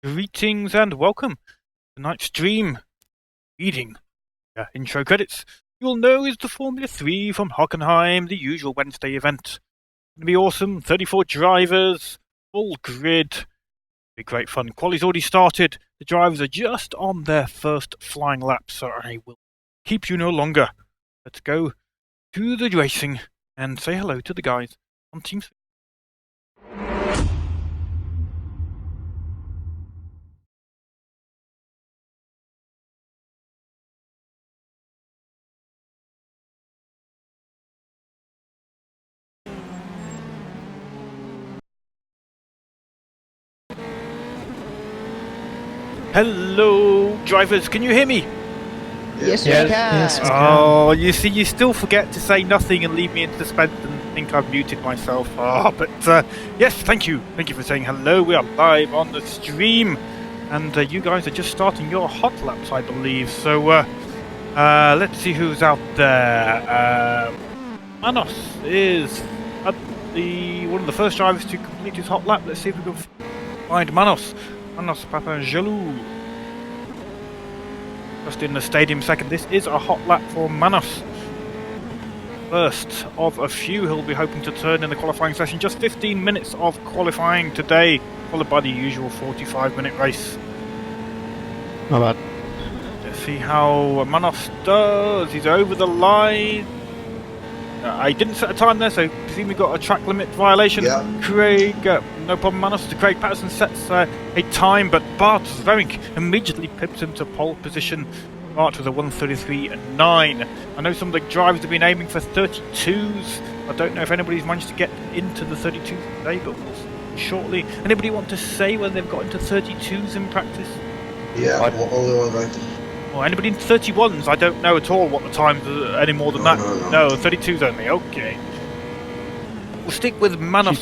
Greetings and welcome to tonight's stream. Reading intro credits. You'll know is the Formula 3 from Hockenheim, the usual Wednesday event. It's going to be awesome. 34 drivers, full grid. Be great fun. Quali's already started. The drivers are just on their first flying lap, so I will keep you no longer. Let's go to the racing and say hello to the guys on Team 3. Hello, drivers, can you hear me? Yes, we can. Yes, we can. Oh, you see, you still forget to say nothing and leave me in suspense and think I've muted myself. But yes, thank you. Thank you for saying hello. We are live on the stream. And you guys are just starting your hot laps, I believe. So let's see who's out there. Manos is at one of the first drivers to complete his hot lap. Let's see if we can find Manos. Manos Papangelou. Just in the stadium second. This is a hot lap for Manos. First of a few he'll be hoping to turn in the qualifying session. Just 15 minutes of qualifying today, followed by the usual 45-minute race. Not bad. Let's see how Manos does. He's over the line. I didn't set a time there, so presumably got a track limit violation. Yeah. Craig, no problem, Manos. Craig Patterson sets a time, but Bart Zverink immediately pips him to pole position. Bart with a 1:33.9. I know some of the drivers have been aiming for 32s. I don't know if anybody's managed to get into the 32s today, but we'll see shortly. Anybody want to say whether they've got into 32s in practice? Yeah, only one guy. Or anybody in 31s? I don't know at all what the times are any more than that. No, 32s only. Okay. We'll stick with Manos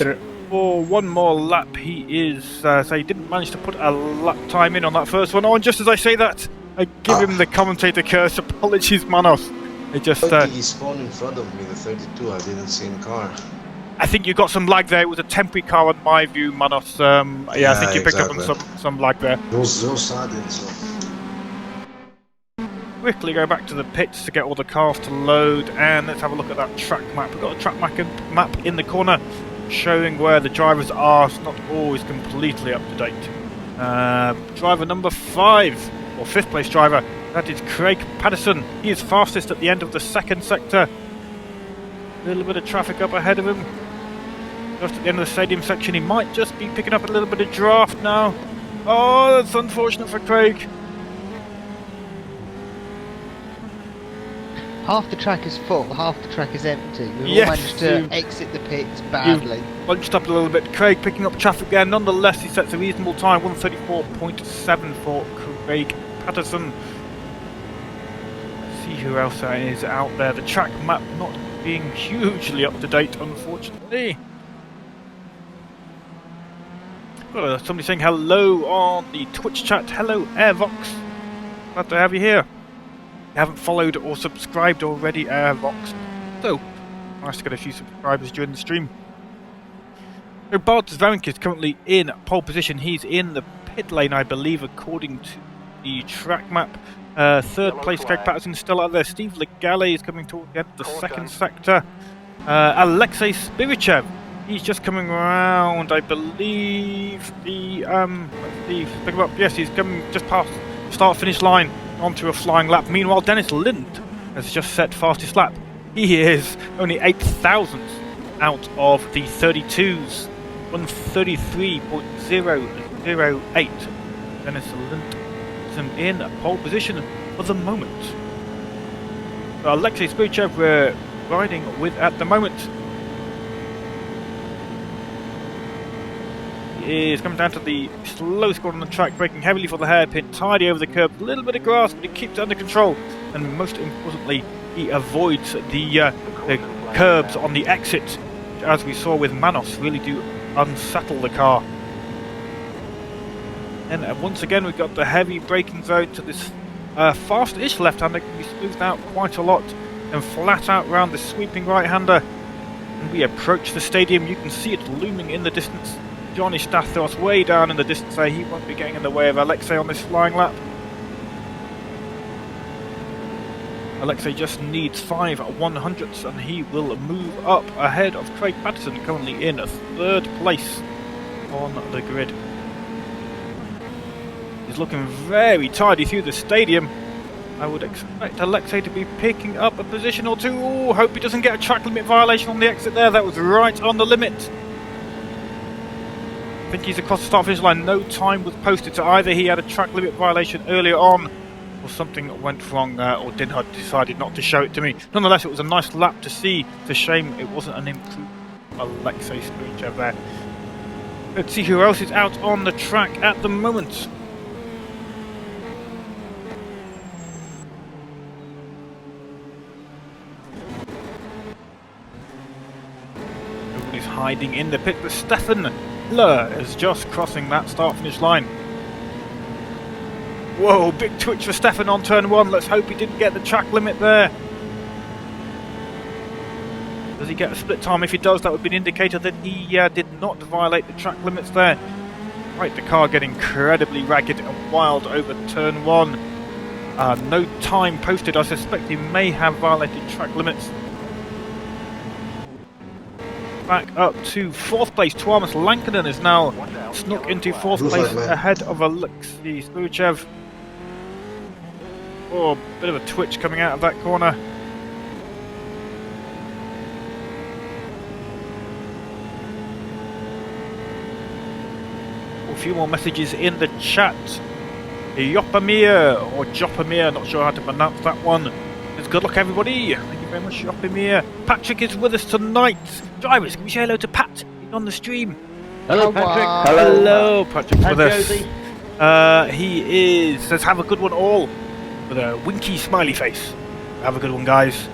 for one more lap. He is, so he didn't manage to put a lap time in on that first one. Oh, and just as I say that, I give him the commentator curse. Apologies, Manos. I just. He spawned in front of me, the 32. I didn't see in car. I think you got some lag there. It was a temporary car on my view, Manos. I think you picked up on some lag there. Those sudden, so. Quickly go back to the pits to get all the cars to load, and let's have a look at that track map. We've got a track map in the corner showing where the drivers are. It's not always completely up to date. Driver number 5, or 5th place driver, that is Craig Patterson. He is fastest at the end of the second sector. A little bit of traffic up ahead of him. Just at the end of the stadium section, he might just be picking up a little bit of draft now. Oh, that's unfortunate for Craig. Half the track is full, half the track is empty. We've Yes, all managed to exit the pits badly. Bunched up a little bit. Craig picking up traffic there. Nonetheless, he sets a reasonable time. 1:34.7 for Craig Patterson. Let's see who else is out there. The track map not being hugely up to date, unfortunately. Got somebody saying hello on the Twitch chat. Hello, Airvox. Glad to have you here. You haven't followed or subscribed already, Airvox. So, nice to get a few subscribers during the stream. So Bart Zverink is currently in pole position. He's in the pit lane, I believe, according to the track map. 3rd place, Craig Patterson still out there. Steve Legale is coming towards the end of the second sector. Alexei Spirichev, he's just coming around, I believe. Yes, he's coming just past the start-finish line onto a flying lap. Meanwhile, Dennis Lind has just set fastest lap. He is only 8 thousandths out of the 32s. 1:33.008. Dennis Lind is in pole position for the moment. Alexei Spirichev we're riding with at the moment. Is coming down to the slow squad on the track, braking heavily for the hairpin, tidy over the curb, a little bit of grass, but he keeps it under control, and most importantly, he avoids the curbs on the exit, which, as we saw with Manos, really do unsettle the car. And once again, we've got the heavy braking zone to this fast-ish left-hander, can be smoothed out quite a lot, and flat out round the sweeping right-hander. And we approach the stadium. You can see it looming in the distance, Johnny Stathos way down in the distance there. He won't be getting in the way of Alexei on this flying lap. Alexei just needs 5 100ths and he will move up ahead of Craig Patterson, currently in 3rd place on the grid. He's looking very tidy through the stadium. I would expect Alexei to be picking up a position or two. Oh, hope he doesn't get a track limit violation on the exit there. That was right on the limit. I think he's across the start finish line. No time was posted, so either he had a track limit violation earlier on or something went wrong there, or Dinhard decided not to show it to me. Nonetheless, it was a nice lap to see. It's a shame it wasn't an improved Alexei Spirichev there. Let's see who else is out on the track at the moment. Nobody's hiding in the pit, but Stefan Löhr is just crossing that start-finish line. Whoa, big twitch for Stefan on turn 1. Let's hope he didn't get the track limit there. Does he get a split time? If he does, that would be an indicator that he did not violate the track limits there. Right, the car getting incredibly ragged and wild over turn 1. No time posted. I suspect he may have violated track limits. Back up to 4th place. Tuomas Lankinen is now snuck into 4th place ahead of Alexei Spirichev. Oh, a bit of a twitch coming out of that corner. A few more messages in the chat. Jopamir or Jopamir, not sure how to pronounce that one. It's good luck, everybody. Thank you very much, Jopamir. Patrick is with us tonight. Drivers, can we say hello to Pat? He's on the stream. Hello, Patrick. Hello, Patrick's with us. Josie. He says, have a good one all, with a winky smiley face. Have a good one, guys.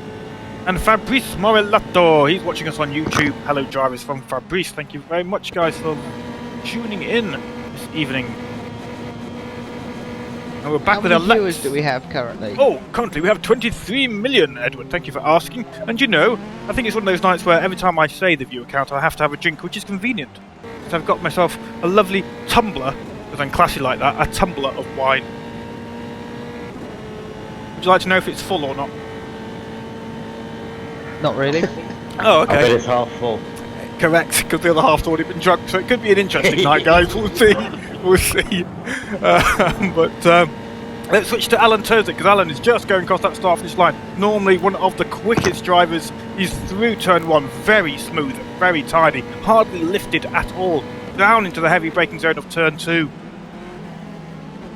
And Fabrice Morellato, he's watching us on YouTube. Hello, drivers from Fabrice. Thank you very much, guys, for tuning in this evening. And we're back with How many Alex. viewers do we have currently? Oh, currently we have 23 million, Edward. Thank you for asking. And you know, I think it's one of those nights where every time I say the viewer count, I have to have a drink, which is convenient. So I've got myself a lovely tumbler, because I'm classy like that, a tumbler of wine. Would you like to know if it's full or not? Not really. Oh, okay. I bet it's half full. Correct, because the other half's already been drunk, so it could be an interesting night, guys. We'll see. We'll see. Let's switch to Alan Terzic, because Alan is just going across that start-finish line. Normally one of the quickest drivers. He's through turn 1, very smooth, very tidy, hardly lifted at all. Down into the heavy braking zone of turn 2.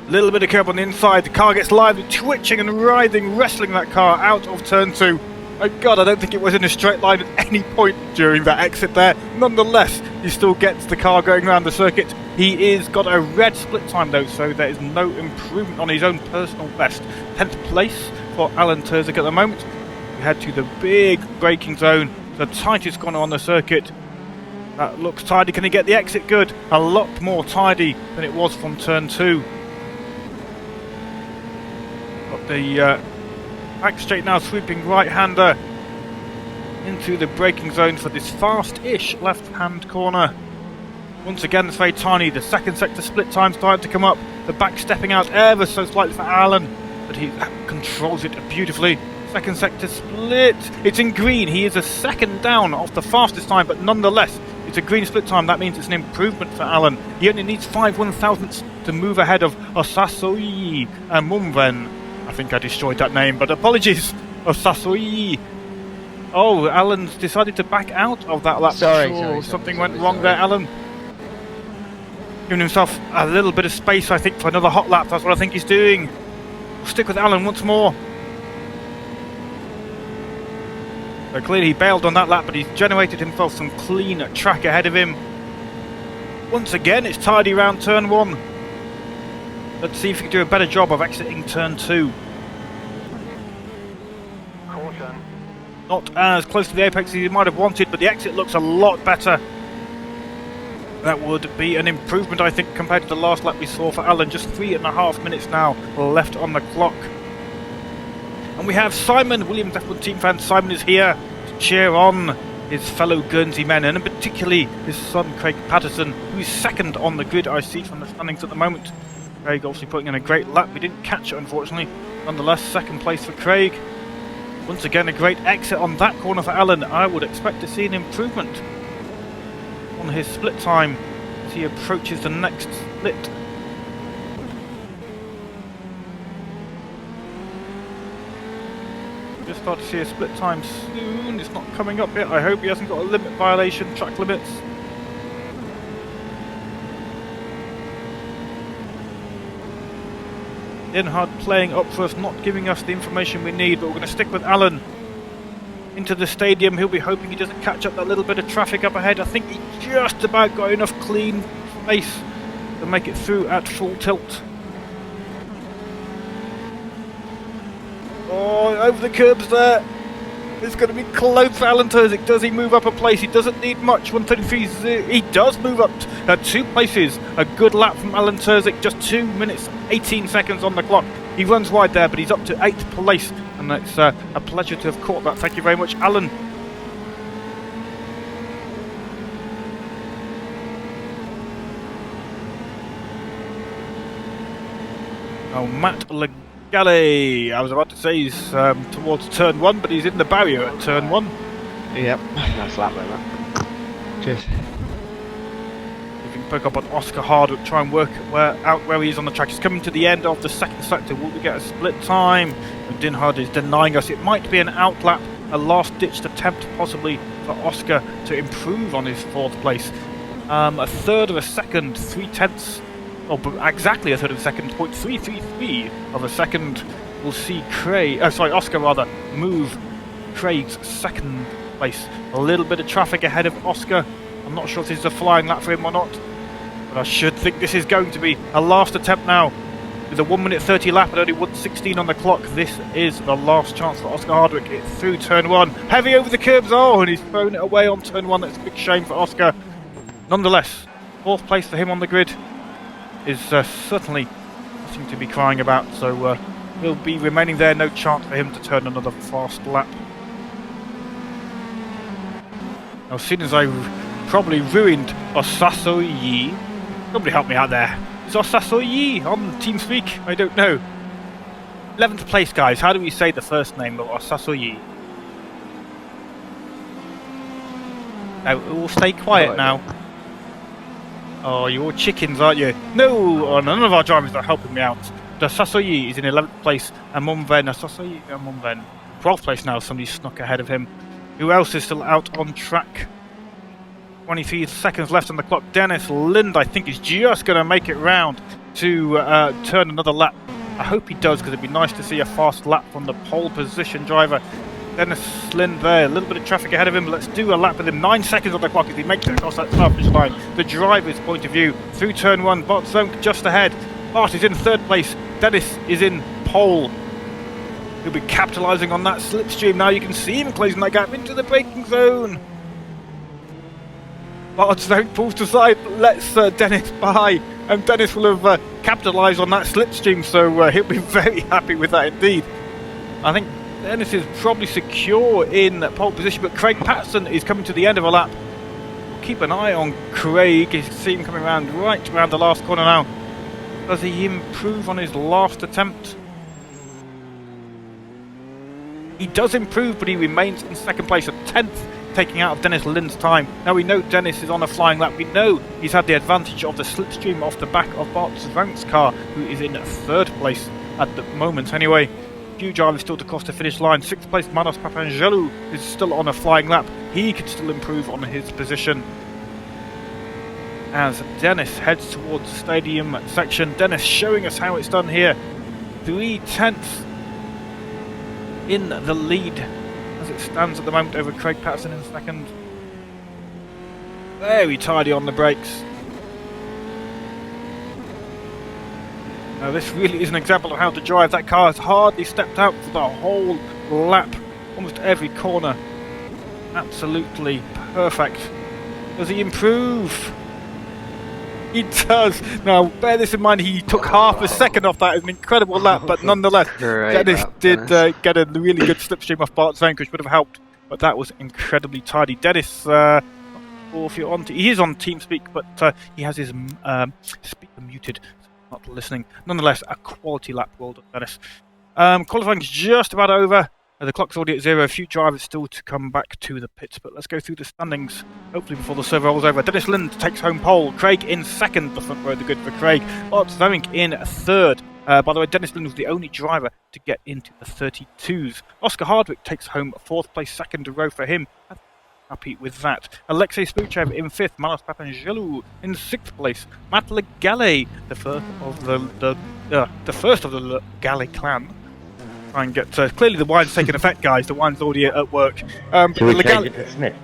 Little bit of curb on the inside. The car gets lively, twitching and writhing, wrestling that car out of turn 2. My God, I don't think it was in a straight line at any point during that exit there. Nonetheless, he still gets the car going around the circuit. He is got a red split time though, so there is no improvement on his own personal best. 10th place for Alan Terzic at the moment. We head to the big braking zone, the tightest corner on the circuit. That looks tidy. Can he get the exit good? A lot more tidy than it was from turn 2. Got the back straight now, sweeping right-hander into the braking zone for this fast-ish left-hand corner. Once again, it's very tiny. The second sector split time started to come up. The back stepping out ever so slightly for Alan, but he controls it beautifully. Second sector split. It's in green. He is a second down off the fastest time, but nonetheless, it's a green split time. That means it's an improvement for Alan. He only needs 5 1,000ths to move ahead of Osasoi and Mumven. I think I destroyed that name, but apologies. Osasoi. Oh, Alan's decided to back out of that lap. Sorry, something went wrong there, Alan. Giving himself a little bit of space, I think, for another hot lap. That's what I think he's doing. We'll stick with Alan once more. So clearly he bailed on that lap, but he's generated himself some clean track ahead of him. Once again, it's tidy round turn 1. Let's see if he can do a better job of exiting turn 2. Caution. Not as close to the apex as he might have wanted, but the exit looks a lot better. That would be an improvement, I think, compared to the last lap we saw for Alan. Just 3.5 minutes now left on the clock. And we have Simon, Williams F1 team fan. Simon is here to cheer on his fellow Guernsey men, and particularly his son Craig Patterson, who is second on the grid, I see from the standings at the moment. Craig obviously putting in a great lap. We didn't catch it, unfortunately. Nonetheless, second place for Craig. Once again, a great exit on that corner for Alan. I would expect to see an improvement on his split time as he approaches the next split. Just start to see a split time soon. It's not coming up yet. I hope he hasn't got a limit violation, track limits. Denhard playing up for us, not giving us the information we need, but we're going to stick with Alan into the stadium. He'll be hoping he doesn't catch up that little bit of traffic up ahead. I think he just about got enough clean space to make it through at full tilt. Oh, over the curbs there. It's going to be close for Alan Terzic. Does he move up a place? He doesn't need much. 133. He does move up 2 places. A good lap from Alan Terzic. Just 2 minutes, 18 seconds on the clock. He runs wide there, but he's up to 8th place. And it's a pleasure to have caught that. Thank you very much, Alan. Oh, Matt Legale. I was about to say he's towards turn 1, but he's in the barrier at turn 1. Yep. Nice lap there, man. Cheers. If you can pick up on Oscar Hardwick, try and work out where he is on the track. He's coming to the end of the second sector. Will we get a split time? And Dinhard is denying us. It might be an outlap, a last-ditched attempt possibly for Oscar to improve on his 4th place. A third of a second, 3/10. Oh, exactly a third of a second, 0.333 of a second will see Oscar rather, move Craig's second place. A little bit of traffic ahead of Oscar. I'm not sure if this is a flying lap for him or not, but I should think this is going to be a last attempt now. With a 1 minute 30 lap and only 1:16 on the clock, this is the last chance for Oscar Hardwick. It's through turn 1. Heavy over the curbs, and he's thrown it away on turn 1. That's a big shame for Oscar. Nonetheless, 4th place for him on the grid is certainly nothing to be crying about, so he'll be remaining there. No chance for him to turn another fast lap. Now, as soon as I probably ruined Osasoyi, somebody help me out there. Is Osasoyi on TeamSpeak? I don't know. 11th place, guys. How do we say the first name of Osasoyi? Now, we'll stay quiet now. Oh, you're all chickens, aren't you? No, none of our drivers are helping me out. The Sasoyi is in 11th place, and Mumven, 12th place now. Somebody snuck ahead of him. Who else is still out on track? 23 seconds left on the clock. Dennis Lind, I think, is just going to make it round to turn another lap. I hope he does, because it'd be nice to see a fast lap from the pole position driver. Dennis Lind there, a little bit of traffic ahead of him. Let's do a lap with him. 9 seconds on the clock as he makes it across that start finish line. The driver's point of view through turn 1. Bart Zonk just ahead. Bart is in 3rd place. Dennis is in pole. He'll be capitalising on that slipstream. Now you can see him closing that gap into the braking zone. Bart Zonk pulls to the side, lets Dennis by, and Dennis will have capitalised on that slipstream, so he'll be very happy with that indeed. I think Dennis is probably secure in pole position, but Craig Patterson is coming to the end of a lap. Keep an eye on Craig. You see him coming around right around the last corner now. Does he improve on his last attempt? He does improve, but he remains in 2nd place, a 10th, taking out of Dennis Lind's time. Now we know Dennis is on a flying lap. We know he's had the advantage of the slipstream off the back of Bart Zvank's car, who is in 3rd place at the moment anyway. Few drivers still to cross the finish line. 6th place Manos Papangelou is still on a flying lap. He could still improve on his position. As Dennis heads towards the stadium section. Dennis showing us how it's done here. 3/10 in the lead as it stands at the moment over Craig Patterson in 2nd. Very tidy on the brakes. Now this really is an example of how to drive. That car has hardly stepped out for the whole lap. Almost every corner. Absolutely perfect. Does he improve? He does. Now bear this in mind, he took half a second off that. It's an incredible lap, but nonetheless, Dennis did get a really good slipstream off Bart Zank, which would have helped but that was incredibly tidy. Dennis, or if you're on, he is on TeamSpeak, but he has his speaker muted, so not listening. Nonetheless, a quality lap. Well done, Dennis. Qualifying's just about over. The clock's already at 0. A few drivers still to come back to the pits, but let's go through the standings, hopefully before the server rolls over. Dennis Lind takes home pole. Craig in second, the front row, the good for Craig. Lars Verink in third. By the way, Dennis Lind was the only driver to get into the 32s. Oscar Hardwick takes home fourth place, second row for him. Happy with that. Alexei Spuchev in fifth. Manos Papangelou in sixth place. Matt Legale, the first of the Legale clan. Try and get clearly the wine's taking effect, guys. The wine's already at work. Should we change it to Smith?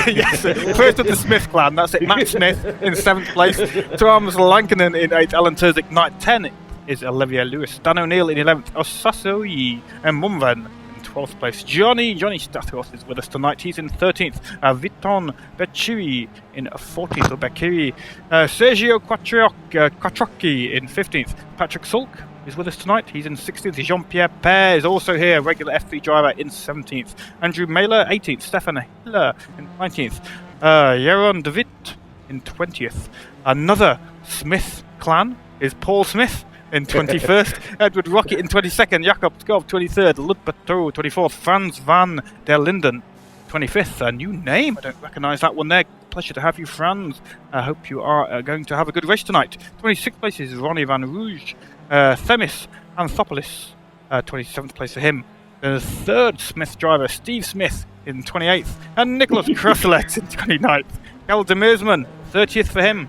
Yes, first of the Smith clan. That's it. Matt Smith in seventh place. Thomas Lankinen in eighth. Alan Terzic 9th. 10 is Olivia Lewis. Dan O'Neill in 11th. Osasoi and Mumven in 12th place. Johnny Stathos is with us tonight. He's in 13th. Viton Beciri in 14th. Or Beciri. Sergio Quattrocchi in 15th. Patrick Sulk is with us tonight. He's in 16th. Jean-Pierre Père is also here, regular F3 driver in 17th. Andrew Mailer, 18th. Stefan Hiller in 19th. Jeroen de Witt in 20th. Another Smith clan is Paul Smith in 21st. Edward Rocket in 22nd. Jakob Skov 23rd. Ludberto 24th. Franz van der Linden 25th. A new name. I don't recognise that one there. Pleasure to have you, Franz. I hope you are going to have a good race tonight. 26th place is Ronnie Van Rouge. Themis Anthopoulos, 27th place for him. The third Smith driver, Steve Smith, in 28th. And Nicholas Krusselet in 29th. Kel Demersman, 30th for him.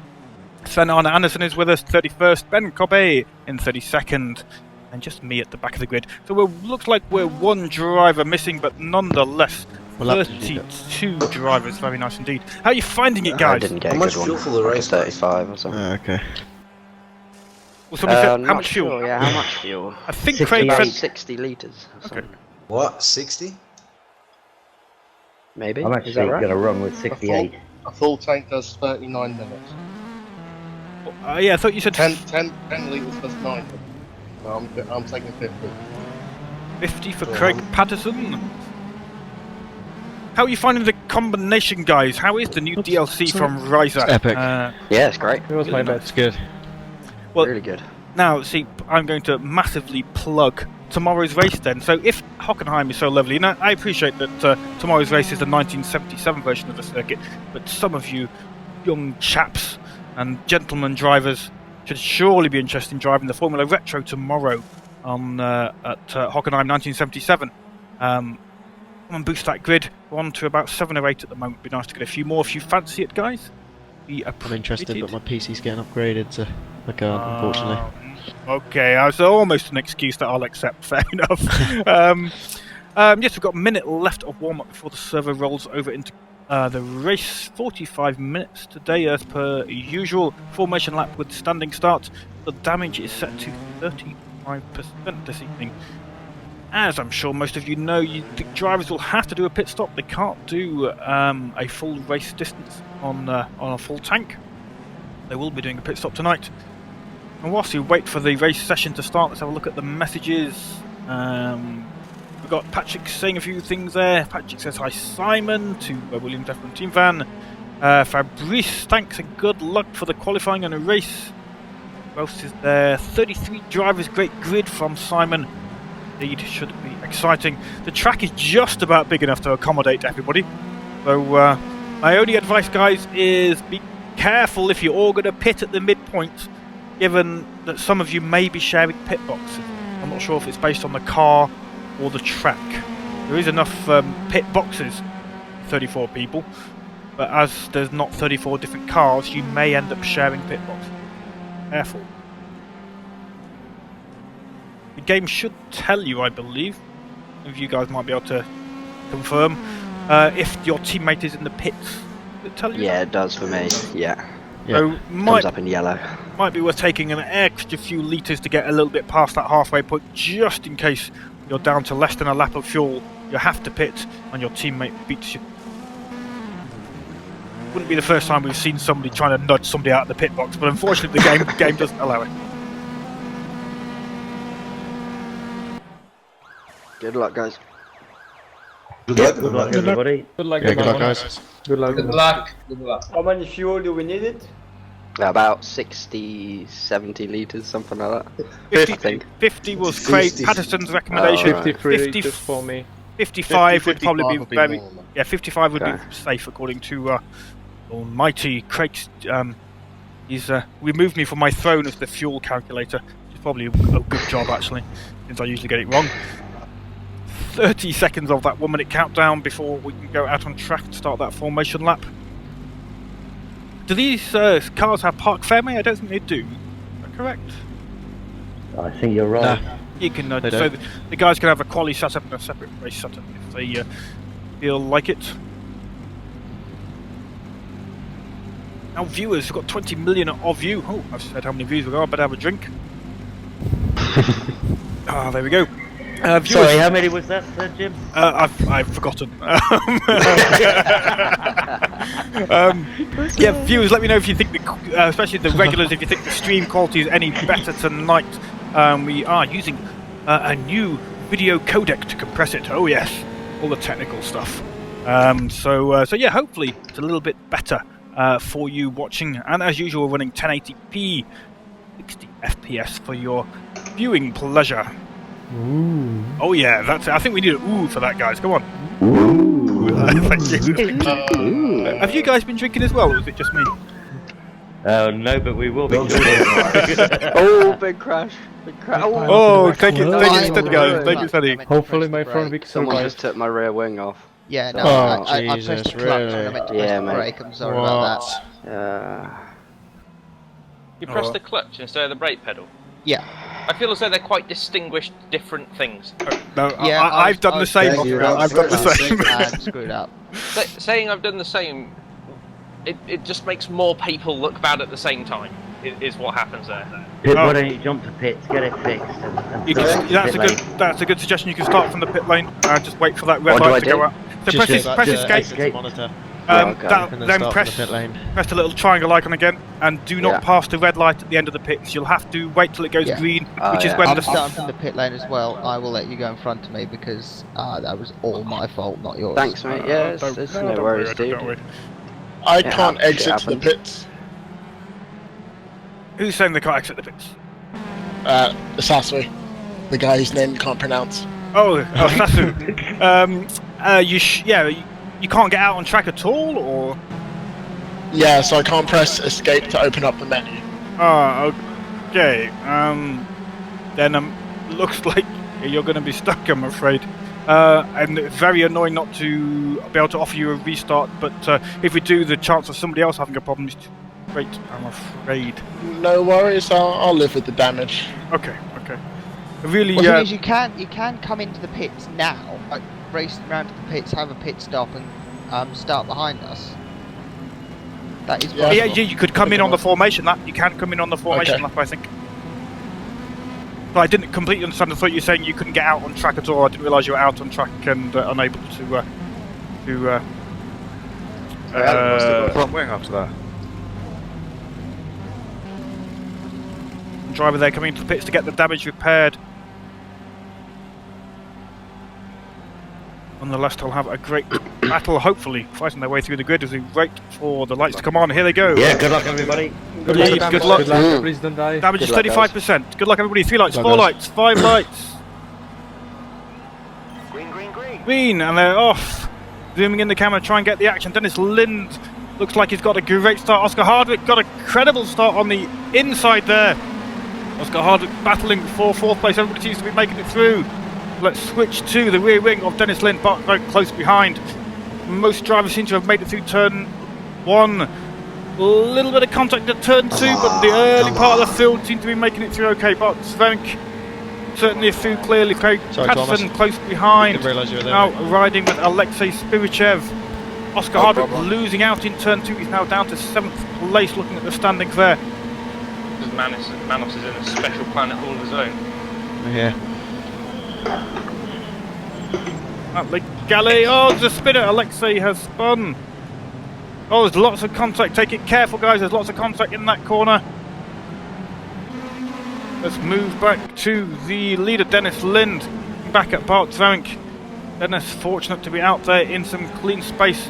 Sven Arne Andersen is with us, 31st. Ben Cobbet in 32nd. And just me at the back of the grid. So it looks like we're one driver missing, but nonetheless, 32 drivers. Very nice indeed. How are you finding it, guys? I didn't get How a much good fuel one. for the race? 35 or something. Okay. Well, somebody said, how Not much fuel? sure, yeah, how much fuel? I think 60 Craig About said 60 litres or something. What? 60? Maybe? I'm Is actually that right? going to run with 68. A full tank does 39 minutes. yeah, I thought you said 10 litres does 9. So I'm taking 50. 50 for Craig Patterson. How are you finding the combination, guys? How is the new DLC from Ryza? It's epic. Yeah, it's great. It was my bet. It's good. Well, Really good. now, see, I'm going to massively plug tomorrow's race then. So if Hockenheim is so lovely, and I appreciate that tomorrow's race is the 1977 version of the circuit, but some of you young chaps and gentlemen drivers should surely be interested in driving the Formula Retro tomorrow on at Hockenheim 1977. Come and boost that grid. We're on to about 7 or 8 at the moment. It'd be nice to get a few more if you fancy it, guys. I'm interested, but my PC's getting upgraded, so I can't, unfortunately. Okay, so almost an excuse that I'll accept. Fair enough. Yes, we've got a minute left of warm-up before the server rolls over into the race. 45 minutes today, as per usual. Formation lap with standing start. The damage is set to 35% this evening. As I'm sure most of you know, the drivers will have to do a pit stop. They can't do a full race distance on a full tank. They will be doing a pit stop tonight. And whilst we wait for the race session to start, let's have a look at the messages. We've got Patrick saying a few things there. Patrick says hi Simon to William Deff from Team Van. Fabrice, thanks and good luck for the qualifying and the race. Who else is there? 33 drivers, great grid from Simon. Indeed, should be exciting. The track is just about big enough to accommodate everybody. So my only advice, guys, is be careful if you're all going to pit at the midpoint, given that some of you may be sharing pit boxes. I'm not sure if it's based on the car or the track. There is enough pit boxes, 34 people, but as there's not 34 different cars, you may end up sharing pit boxes. Careful. The game should tell you, I believe, if you guys might be able to confirm, if your teammate is in the pits. Does it tell you? Yeah, it does for me. Yeah. So Comes up in yellow. might be worth taking an extra few litres to get a little bit past that halfway point, just in case you're down to less than a lap of fuel, you have to pit, and your teammate beats you. Wouldn't be the first time we've seen somebody trying to nudge somebody out of the pit box, but unfortunately the game doesn't allow it. Good luck, guys. Good luck. Good luck, everybody. Good luck, Yeah, good luck, guys. Good luck. Good luck. Good luck. How many fuel do we need it? About 60, 70 litres, something like that. 50, I think. 50 was Craig 60. Patterson's recommendation. Alright. 53 50 liters for me. 55 would probably be 55 very. more, man. Yeah, 55 would Okay. be safe according to almighty Craig's. He's removed me from my throne as the fuel calculator, which is probably a good job actually, since I usually get it wrong. 30 seconds of that 1 minute countdown before we can go out on track and start that formation lap. Do these cars have park fairway? I don't think they do. Is that correct? I think you're right. You can They so don't. the guys can have a quali setup and a separate race setup if they feel like it. Now viewers, we've got 20 million of you. Oh, I've said how many views we got. I better have a drink. Ah, there we go. Viewers, Sorry, how many was that, Jim? I've forgotten. Yeah, viewers, let me know if you think, especially the regulars, if you think the stream quality is any better tonight. We are using a new video codec to compress it. Oh yes, all the technical stuff. So yeah, hopefully it's a little bit better for you watching. And as usual, we're running 1080p, 60 FPS for your viewing pleasure. Ooh. Oh yeah, that's it. I think we need an ooh for that, guys. Come on. Ooh. Thank you. Have you guys been drinking as well, or is it just me? No, but we will be. Oh, big crash. Big crash. Oh, take it steady, guys. Take it steady. Hopefully my front wheel Someone survives. just took my rear wing off. Yeah, no, Oh, I pressed Jesus, the clutch and I really? meant to Yeah, press the mate. brake. I'm sorry about that. You press Oh. the clutch instead of the brake pedal. Yeah. I feel as though they're quite distinguished, different things. No, Yeah, I've done the same. Thank you. I've done the same. And screwed up. Saying I've done the same, it just makes more people look bad at the same time. Is what happens there. Pit, Oh. why don't you jump to pits, get it fixed, and You start can, that's a pit good. lane. That's a good suggestion. You can start from the pit lane. Just wait for that red What do light I to go do? out. So press escape. escape. Monitor. Okay. And then Then start press from the pit lane. press the little triangle icon again, and do not Yeah. pass the red light at the end of the pits. You'll have to wait till it goes Yeah. green, Oh, which is yeah. when I'm the starting from the pit lane as well. I will let you go in front of me because that was all my fault, not yours. Thanks, mate. Yeah, it's no worries, don't dude. worry. I Yeah, can't shit exit the happens. pits. Who's saying they can't exit the pits? Sasui. The guy whose name you can't pronounce. Oh, Sasu. You can't get out on track at all, or? Yeah, so I can't press escape to open up the menu. Ah, okay. Then looks like you're going to be stuck, I'm afraid. And it's very annoying not to be able to offer you a restart. But if we do, the chance of somebody else having a problem is too great, I'm afraid. No worries, I'll live with the damage. Okay. Really, Well, the thing is, you can come into the pits now, like race around to the pits, have a pit stop, and start behind us. That is Yeah. possible. you could come in on the formation lap. You can come in on the formation Okay. lap, I think. But I didn't completely understand. I thought you were saying you couldn't get out on track at all. I didn't realise you were out on track and unable to front wing after that. driver there coming into the pits to get the damage repaired. Nonetheless, they'll have a great battle, hopefully, fighting their way through the grid as we wait for the lights to come on. Here they go. Yeah, good luck, everybody. Good luck. Good luck, please don't die. Damage is Good luck, 35%. Good luck, everybody. 3 lights, Good 4 luck, lights, 5 lights. Green, and they're off. Zooming in the camera, try and get the action. Dennis Lind looks like he's got a great start. Oscar Hardwick got a credible start on the inside there. Oscar Hardwick battling for 4th place. Everybody seems to be making it through. Let's switch to the rear wing of Dennis Lind, but very close behind. Most drivers seem to have made it through turn 1. A little bit of contact at turn 2, but the early part of the field seemed to be making it through okay. But Svenk certainly through clearly. Craig Sorry, Patterson Thomas. close behind. Didn't realise you were there, Now mate. riding with Alexei Spirichev. Oscar No Hardwick problem. losing out in turn 2. He's now down to 7th place looking at the standings there. Because Manos is in a special planet all of his own. Yeah. Galley, oh, there's a spinner. Alexei has spun. Oh, there's lots of contact. Take it careful, guys. There's lots of contact in that corner. Let's move back to the leader, Dennis Lind. Back at Bart Zwank. Dennis fortunate to be out there in some clean space.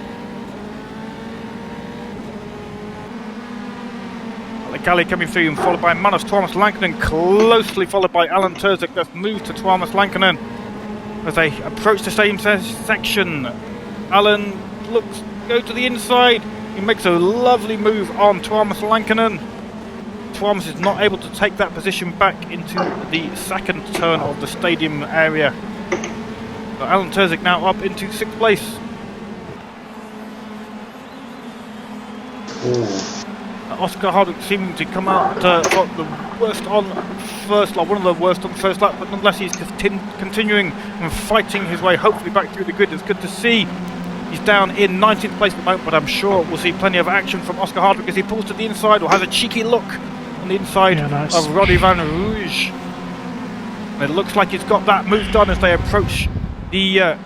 Galley coming through and followed by Manos Tuomas Lankinen, closely followed by Alan Terzic. Let's move to Tuomas Lankinen as they approach the same section. Alan looks go to the inside. He makes a lovely move on Tuomas Lankinen. Tuomas is not able to take that position back into the second turn of the stadium area. But Alan Terzic now up into 6th place. Oscar Hardwick seeming to come out for the worst on first lap, one of the worst on first lap, but nonetheless he's continuing and fighting his way hopefully back through the grid. It's good to see. He's down in 19th place at the moment, but I'm sure we'll see plenty of action from Oscar Hardwick as he pulls to the inside or has a cheeky look on the inside of Roddy Van Rouge. And it looks like he's got that move done as they approach the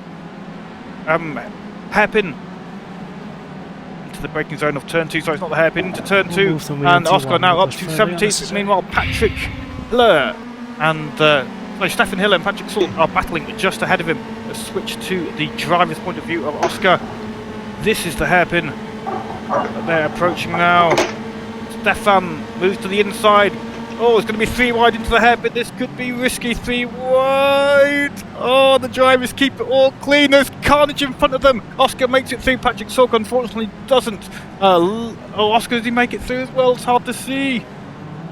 hairpin into the braking zone of turn 2. So it's not the hairpin, into turn 2, and Oscar now up to 17th. Meanwhile, Patrick Hiller and Stefan Hiller and Patrick Salt are battling just ahead of him. Let's switch to the driver's point of view of Oscar. This is the hairpin that they're approaching now. Stefan moves to the inside. Oh, it's going to be 3 wide into the hairpin. This could be risky. 3 wide. Oh, the drivers keep it all clean. There's carnage in front of them. Oscar makes it through. Patrick Sork unfortunately doesn't. Oscar, does he make it through as well? It's hard to see.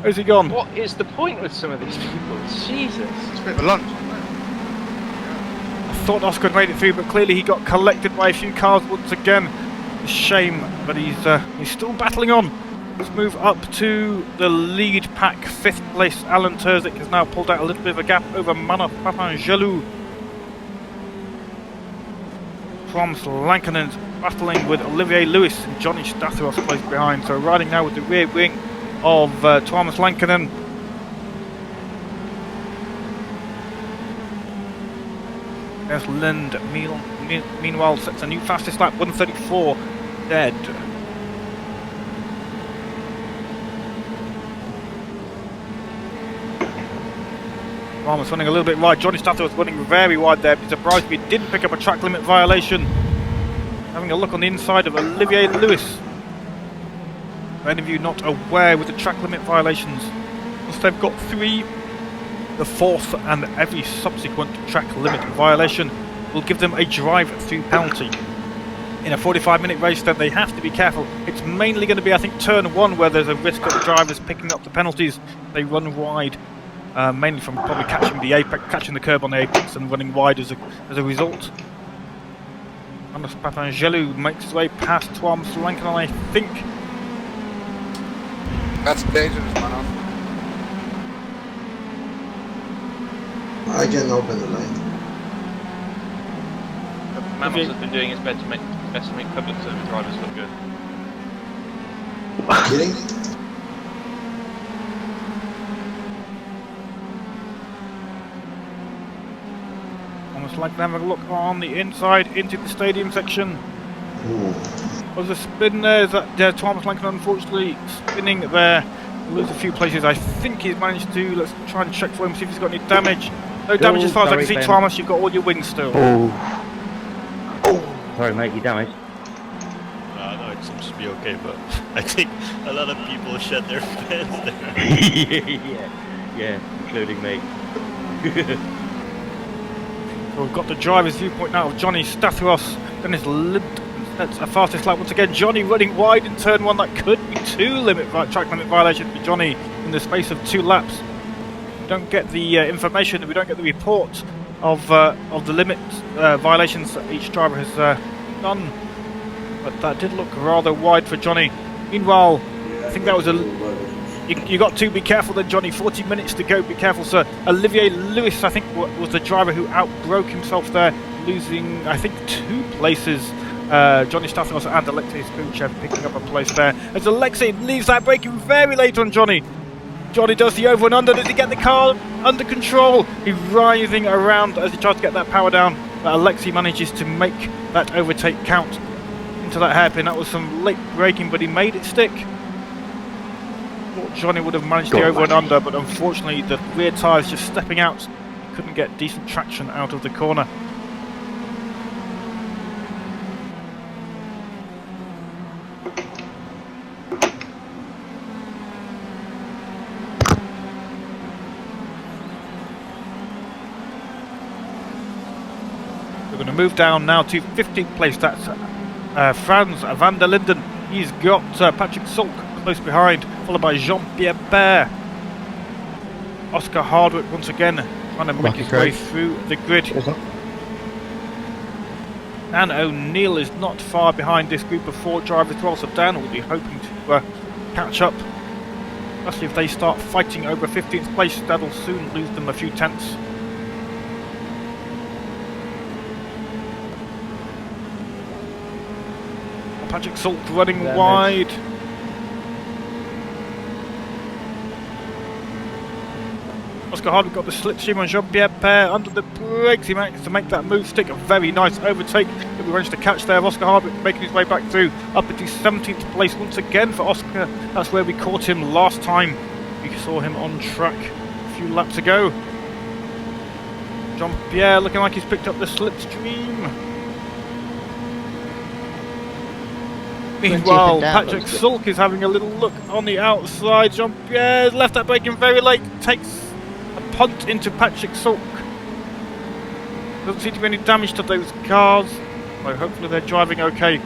Where's he gone? What is the point with some of these people? Jesus. It's a bit of a lunch. I thought Oscar had made it through, but clearly he got collected by a few cars once again. A shame, but he's still battling on. Let's move up to the lead pack. 5th place, Alan Terzic has now pulled out a little bit of a gap over Manos Papangelou. Tuomas Lankinen battling with Olivier Lewis and Johnny Stathros close behind. So riding now with the rear wing of Tuomas Lankinen. There's Lind. Meanwhile, sets a new fastest lap, 1:34 dead. Tuomas running a little bit wide. Johnny Stathros running very wide there. Be surprised if he didn't pick up a track limit violation. Having a look on the inside of Olivier Lewis. For any of you not aware with the track limit violations, once they've got 3, the 4th and every subsequent track limit violation will give them a drive-through penalty. In a 45-minute race, then they have to be careful. It's mainly going to be, I think, turn 1 where there's a risk of the drivers picking up the penalties. They run wide. Mainly from probably catching the curb on the apex and running wide as a result. Manos Papangelou makes his way past Tuomas Lankinen, I think. That's dangerous, Manos. I can open the light. Manos has been doing his best to make public service drivers look good. Kidding? Like to have a look on the inside into the stadium section. Ooh. Was a spin there? Is that Tuomas Lankinen unfortunately spinning there? Lose a few places. I think he's managed to. Let's try and check for him, see if he's got any damage. No damage as far as I can see, Tuomas. You've got all your wings still. Oh. Sorry, mate, you damaged. No, it seems to be okay, but I think a lot of people shed their pants there. yeah, including me. We've got the driver's viewpoint now of Johnny Stathros. Dennis Lind sets a fastest lap once again. Johnny running wide in turn 1. That could be 2 track limit violations for Johnny in the space of 2 laps. We don't get the information, we don't get the report of the limit violations that each driver has done. But that did look rather wide for Johnny. Meanwhile, I think that was you got to be careful then, Johnny. 40 minutes to go. Be careful, sir. Olivier Lewis, I think, was the driver who outbroke himself there, losing, I think, 2 places. Johnny Stathros and Alexei Spilchev picking up a place there. As Alexei leaves that braking very late on Johnny. Johnny does the over and under. Does he get the car under control? He's writhing around as he tries to get that power down. But Alexei manages to make that overtake count into that hairpin. That was some late braking, but he made it stick. Johnny would have managed the over and under, but unfortunately the rear tyres just stepping out. He couldn't get decent traction out of the corner. We're going to move down now to 15th place. That's Franz van der Linden. He's got Patrick Sulk close behind, followed by Jean-Pierre Baer. Oscar Hardwick once again trying to make his way through the grid. Dan O'Neill is not far behind this group of 4 drivers as well, so Dan will be hoping to catch up. Especially if they start fighting over 15th place, that'll soon lose them a few tenths. Patrick Sulk running wide. Oscar Hardwick got the slipstream on Jean-Pierre Paire under the brakes. He managed to make that move stick. A very nice overtake that we managed to catch there of Oscar Hardwick, making his way back through up into 17th place once again for Oscar. That's where we caught him last time. We saw him on track a few laps ago. Jean-Pierre looking like he's picked up the slipstream. Meanwhile, Patrick Sulk is having a little look on the outside. Jean-Pierre's left that braking very late, takes a punt into Patrick Sulk. Doesn't seem to be any damage to those cars, so hopefully they're driving okay.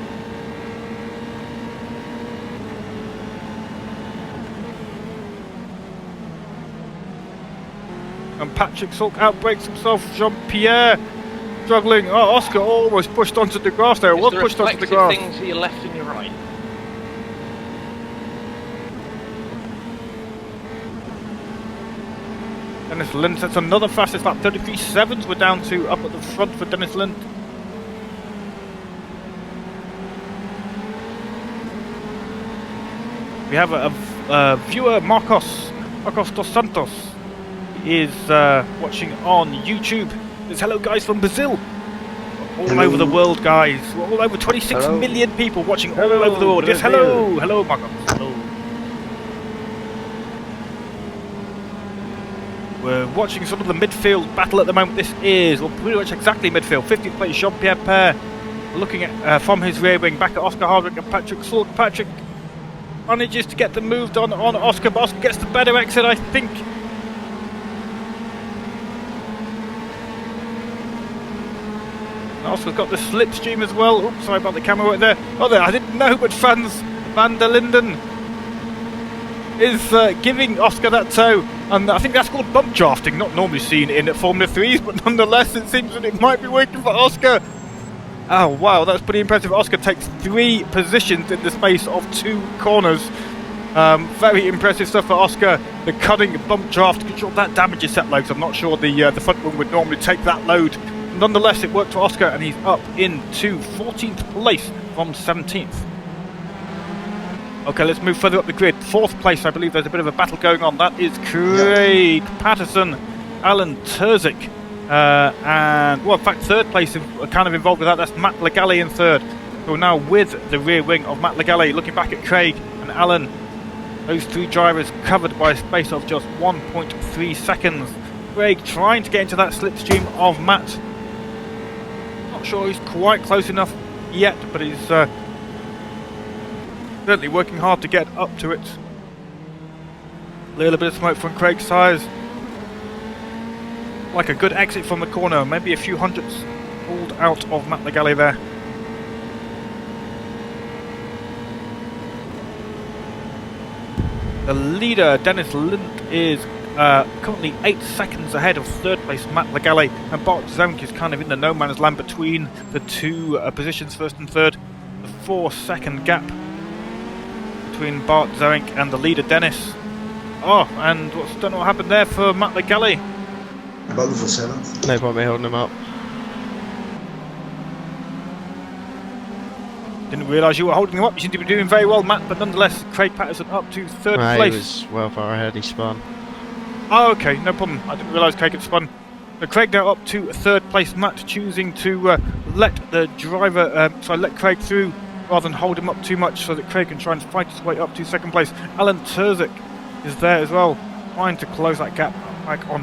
And Patrick Sulk outbrakes himself. Jean-Pierre struggling. Oh, Oscar almost pushed onto the grass there. Was pushed onto the grass. Thing to your left and your right. Dennis Lind sets another fastest lap. 33.7s we're down to up at the front for Dennis Lind. We have a viewer, Marcos dos Santos. He is watching on YouTube. It's hello guys from Brazil. All over the world, guys. We're all over 26 million people watching all over the world. Yes, hello. Hello, Marcos. Hello. We're watching sort of the midfield battle at the moment. This is, well, pretty much exactly midfield. 50th place, Jean-Pierre Paire. Looking at from his rear wing, back at Oscar Hardwick and Patrick Sulk. Patrick manages to get the move done on Oscar, but Oscar gets the better exit, I think. Oscar's got the slipstream as well. Oops, sorry about the camera right there. Oh, there, I didn't know, but Franz van der Linden is giving Oscar that tow. And I think that's called bump drafting, not normally seen in Formula 3s, but nonetheless, it seems that it might be working for Oscar. Oh, wow, that's pretty impressive. Oscar takes 3 positions in the space of 2 corners. Very impressive stuff for Oscar. The cutting bump draft control, that damages set loads. I'm not sure the front wing would normally take that load. Nonetheless, it worked for Oscar, and he's up into 14th place from 17th. Okay, let's move further up the grid. 4th place, I believe there's a bit of a battle going on. That is Craig Patterson, Alan Terzic, and, well, in fact, 3rd place kind of involved with that. That's Matt Legale in 3rd. So we're now with the rear wing of Matt Legale, looking back at Craig and Alan. Those 3 drivers covered by a space of just 1.3 seconds. Craig trying to get into that slipstream of Matt. Not sure he's quite close enough yet, but he's certainly working hard to get up to it. A little bit of smoke from Craig's tyres. Like a good exit from the corner, maybe a few hundredths pulled out of Matt Legale there. The leader, Dennis Lind, is currently 8 seconds ahead of 3rd place Matt Legale, and Bart Zonk is kind of in the no man's land between the 2 positions, 1st and 3rd. The 4-second gap between Bart Zonk and the leader Dennis. Oh, and don't know what happened there for Matt Legale. Button for 7th. No point me holding him up. Didn't realise you were holding him up. You seem to be doing very well, Matt, but nonetheless, Craig Patterson up to 3rd place. He was well far ahead, he spun. Oh, okay, no problem. I didn't realise Craig had spun. So Craig now up to 3rd place. Matt choosing to let the driver, let Craig through rather than hold him up too much so that Craig can try and fight his way up to 2nd place. Alan Terzic is there as well, trying to close that gap back on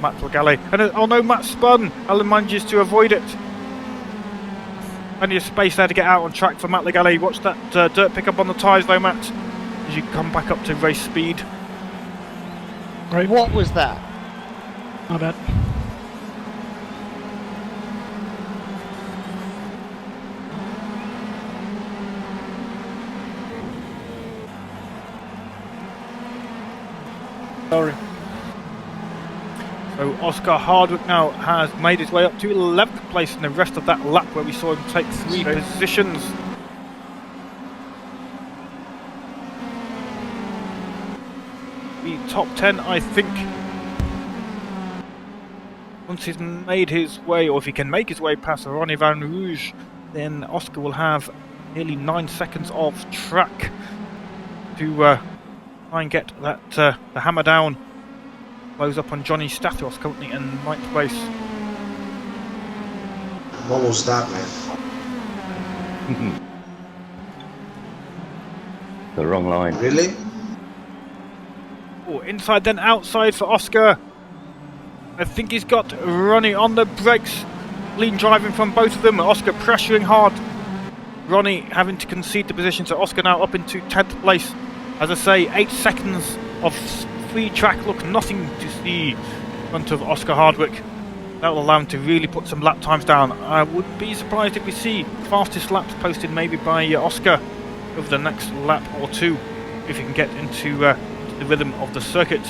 Matt Legale. And oh no, Matt spun. Alan manages to avoid it. Plenty of space there to get out on track for Matt Legale. Watch that dirt pick up on the tyres though, Matt, as you come back up to race speed. Right. What was that? My bad. Sorry. So Oscar Hardwick now has made his way up to 11th place in the rest of that lap where we saw him take 3 Straight. positions. The top 10, I think, once he's made his way, or if he can make his way past Ronnie Van Rouge, then Oscar will have nearly 9 seconds of track to try and get that the hammer down. Close up on Johnny Stathos, currently in 9th place. What was that, man? The wrong line. Really? Oh, inside then outside for Oscar. I think he's got Ronnie on the brakes. Lean driving from both of them. Oscar pressuring hard. Ronnie having to concede the position, so Oscar now up into 10th place. As I say, 8 seconds of free track, look, nothing to see in front of Oscar Hardwick. That will allow him to really put some lap times down. I would be surprised if we see fastest laps posted maybe by Oscar over the next lap or two, if he can get into the rhythm of the circuit.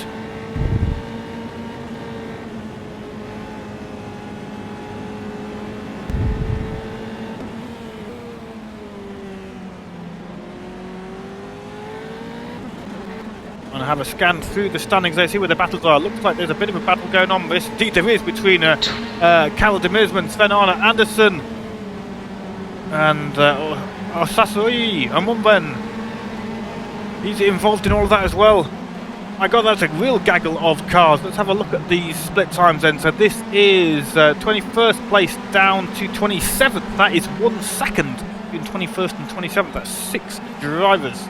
And have a scan through the standings there, see where the battles are. Looks like there's a bit of a battle going on. Yes, indeed there is, between Kalle de Meersman, Sven Arne Andersen and Sasoi Amundsen. He's involved in all of that as well. My god, that's a real gaggle of cars. Let's have a look at these split times then. So this is 21st place down to 27th. That is 1 second between 21st and 27th. That's 6 drivers.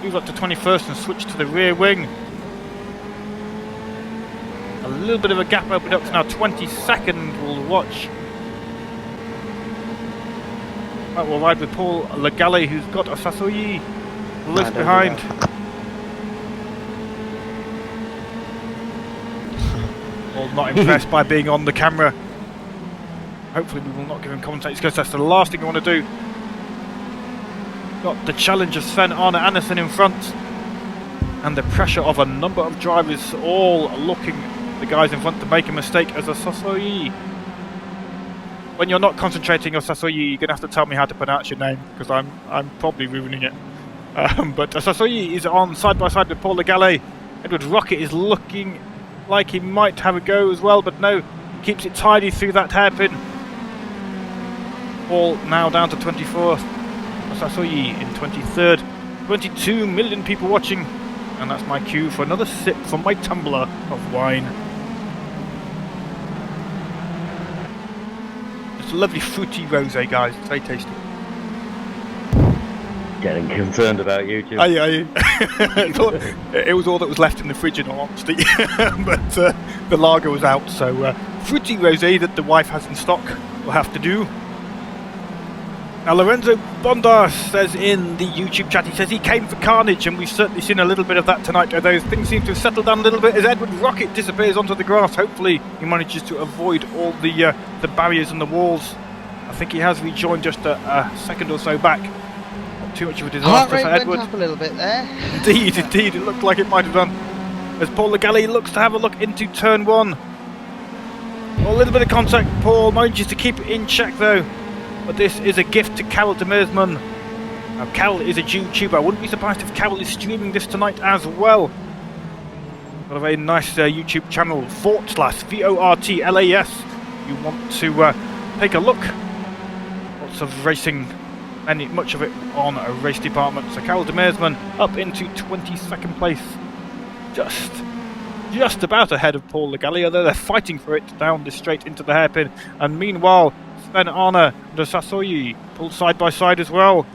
Move up to 21st and switch to the rear wing. A little bit of a gap opened up to now 22nd. We'll watch. Right, we'll ride with Paul Legale, who's got a Sasoi list behind. Paul not impressed by being on the camera. Hopefully we will not give him commentators, because that's the last thing I want to do. Got the challenge of Sven Arne Andersen in front, and the pressure of a number of drivers all looking the guys in front to make a mistake as a Sasoi. When you're not concentrating on Sasoi, you're going to have to tell me how to pronounce your name, because I'm probably ruining it. But Sasoi is on side by side with Paul Legale. Edward Rocket is looking like he might have a go as well, but no, he keeps it tidy through that hairpin. Paul now down to 24th. Sasoi in 23rd. 22 million people watching, and that's my cue for another sip from my tumbler of wine. It's a lovely fruity rosé, guys. It's very tasty. Getting concerned about you, Jim. It was all that was left in the fridge, in all honesty. But the lager was out, so fruity rosé that the wife has in stock will have to do. Now Lorenzo Bondar says in the YouTube chat, he says he came for carnage, and we've certainly seen a little bit of that tonight, although things seem to have settled down a little bit as Edward Rocket disappears onto the grass. Hopefully he manages to avoid all the barriers and the walls. I think he has rejoined just a second or so back. Not too much of a disaster for Edward. Went up a little bit there. Indeed, it looked like it might have done. As Paul Legale looks to have a look into turn 1. A little bit of contact. Paul manages to keep it in check though. But this is a gift to Kalle de Meersman. Now, Kalle is a YouTuber. I wouldn't be surprised if Kalle is streaming this tonight as well. Got a very nice YouTube channel, /VORTLAS. You want to take a look. Lots of racing, and much of it on a race department. So Kalle de Meersman up into 22nd place. Just about ahead of Paul Legale, although they're fighting for it down the straight into the hairpin. And meanwhile, Sven Arne and Sasoi pulled side by side as well.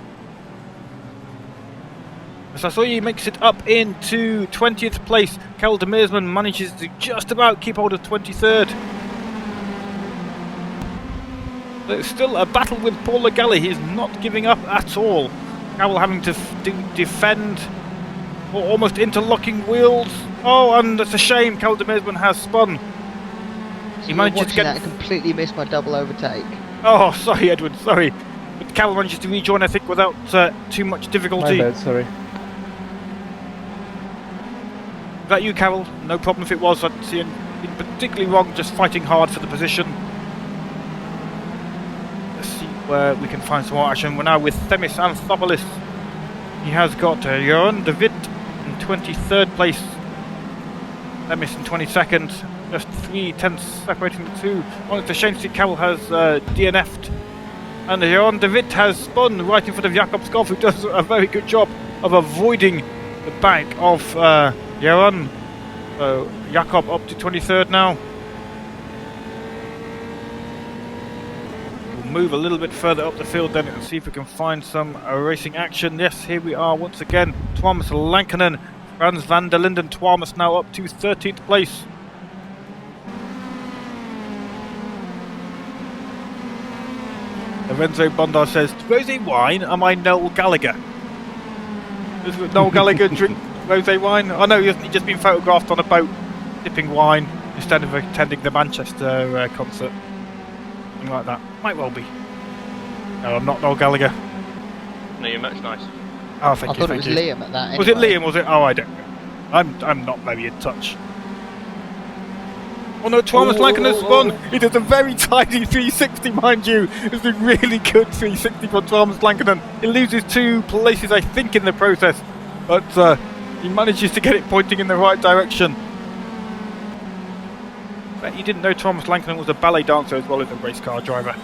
Sasoi makes it up into 20th place. Kalle de Meersman manages to just about keep hold of 23rd. There's still a battle with Paul Legale. He is not giving up at all. Kalle having to defend, or almost interlocking wheels. Oh, and it's a shame. Kalle de Meersman has spun. He manages to get that, I completely missed my double overtake. Oh, sorry, Edward, sorry. But Kalle manages to rejoin, I think, without too much difficulty. My bad, sorry. Was that you, Carol? No problem if it was. I'd see him particularly wrong, just fighting hard for the position. Let's see where we can find some more action. We're now with Themis Anthopoulos. He has got Joran de Witt in 23rd place. Themis in 22nd. Just 3 tenths separating the two. Well, it's a shame to see Carol has DNF'd. And Joran de Witt has spun right in front of Jakob Skov, who does a very good job of avoiding the back of Joran. So Jakob up to 23rd now. We'll move a little bit further up the field then and see if we can find some racing action. Yes, here we are once again. Thomas Lankinen, Frans van der Linden. Thomas now up to 13th place. Lorenzo Bondar says, rosé wine? Am I Noel Gallagher? Does Noel Gallagher drink rosé wine? Oh no, hasn't he just been photographed on a boat sipping wine instead of attending the Manchester concert? Something like that. Might well be. No, I'm not Noel Gallagher. No, you're much nicer. Oh, thank you. I thought it was you. Liam at that. Anyway. Was it Liam? Was it? Oh, I don't know. I'm not very in touch. Oh no, Thomas Lankinen has spun. He does a very tidy 360, mind you. It's a really good 360 for Thomas Lankinen. He loses 2 places, I think, in the process, but he manages to get it pointing in the right direction. Bet you didn't know Thomas Lankinen was a ballet dancer as well as a race car driver.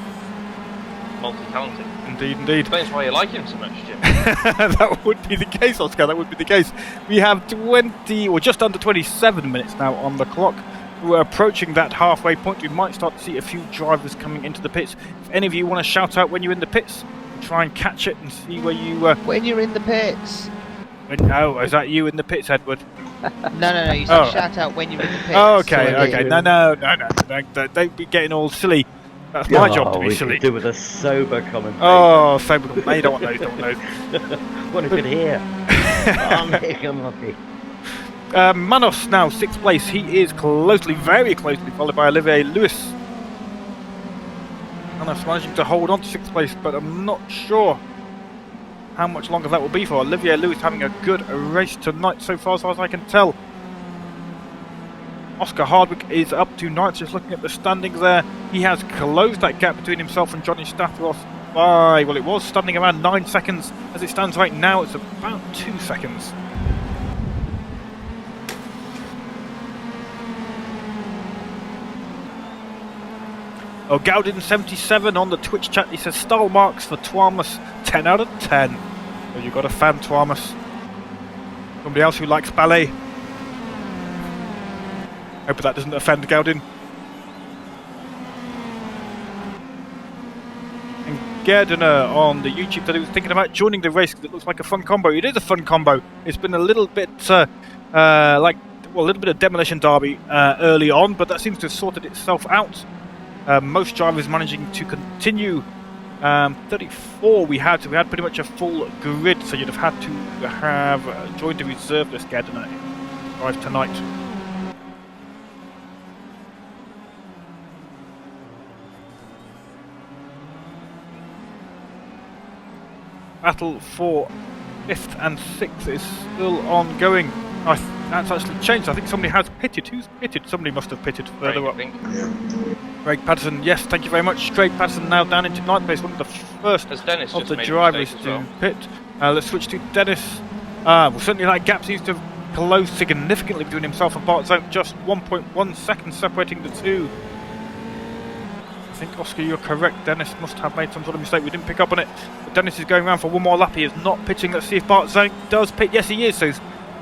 Multi-talented. Indeed, indeed. Explains why you like him so much, Jim. That would be the case, Oscar. That would be the case. We have 20, or just under 27 minutes now on the clock. We're approaching that halfway point. We might start to see a few drivers coming into the pits. If any of you want to shout out when you're in the pits, try and catch it and see where you... When you're in the pits. Oh, is that you in the pits, Edward? No. You said shout out when you're in the pits. Oh, okay. No. Don't be getting all silly. That's my job to be silly. We could do with a sober comment. Oh, sober comment. No, you don't want those. What if it here? I'm lucky. Manos now 6th place. He is very closely followed by Olivier Lewis. Manos managing to hold on to 6th place, but I'm not sure how much longer that will be for. Olivier Lewis having a good race tonight so far as I can tell. Oscar Hardwick is up to 9th, just looking at the standings there. He has closed that gap between himself and Johnny Stavros by, well, it was standing around 9 seconds. As it stands right now, it's about 2 seconds. Oh, Gaudin77 on the Twitch chat, he says style marks for Thomas, 10 out of 10. Oh, you got a fan, Thomas. Somebody else who likes ballet. Hope that doesn't offend Gaudin. And Gerdiner on the YouTube that he was thinking about joining the race because it looks like a fun combo. It is a fun combo. It's been a little bit a little bit of demolition derby early on, but that seems to have sorted itself out. Most drivers managing to continue. 34 we had pretty much a full grid, so you'd have had to have joined the reserve list Gerdiner drive tonight. Battle for 5th and 6th is still ongoing. That's actually changed. I think somebody has pitted. Who's pitted? Somebody must have pitted further up. Craig Patterson, yes, thank you very much. Craig Patterson now down into 9th place, one of the first of the drivers to pit. Let's switch to Dennis. Well, certainly that gap seems to have closed significantly between himself and Bart Zonk, just 1.1 seconds separating the two. I think, Oscar, you're correct. Dennis must have made some sort of mistake. We didn't pick up on it. But Dennis is going around for one more lap. He is not pitching. Let's see if Bart Zonk does pit. Yes, he is. So it's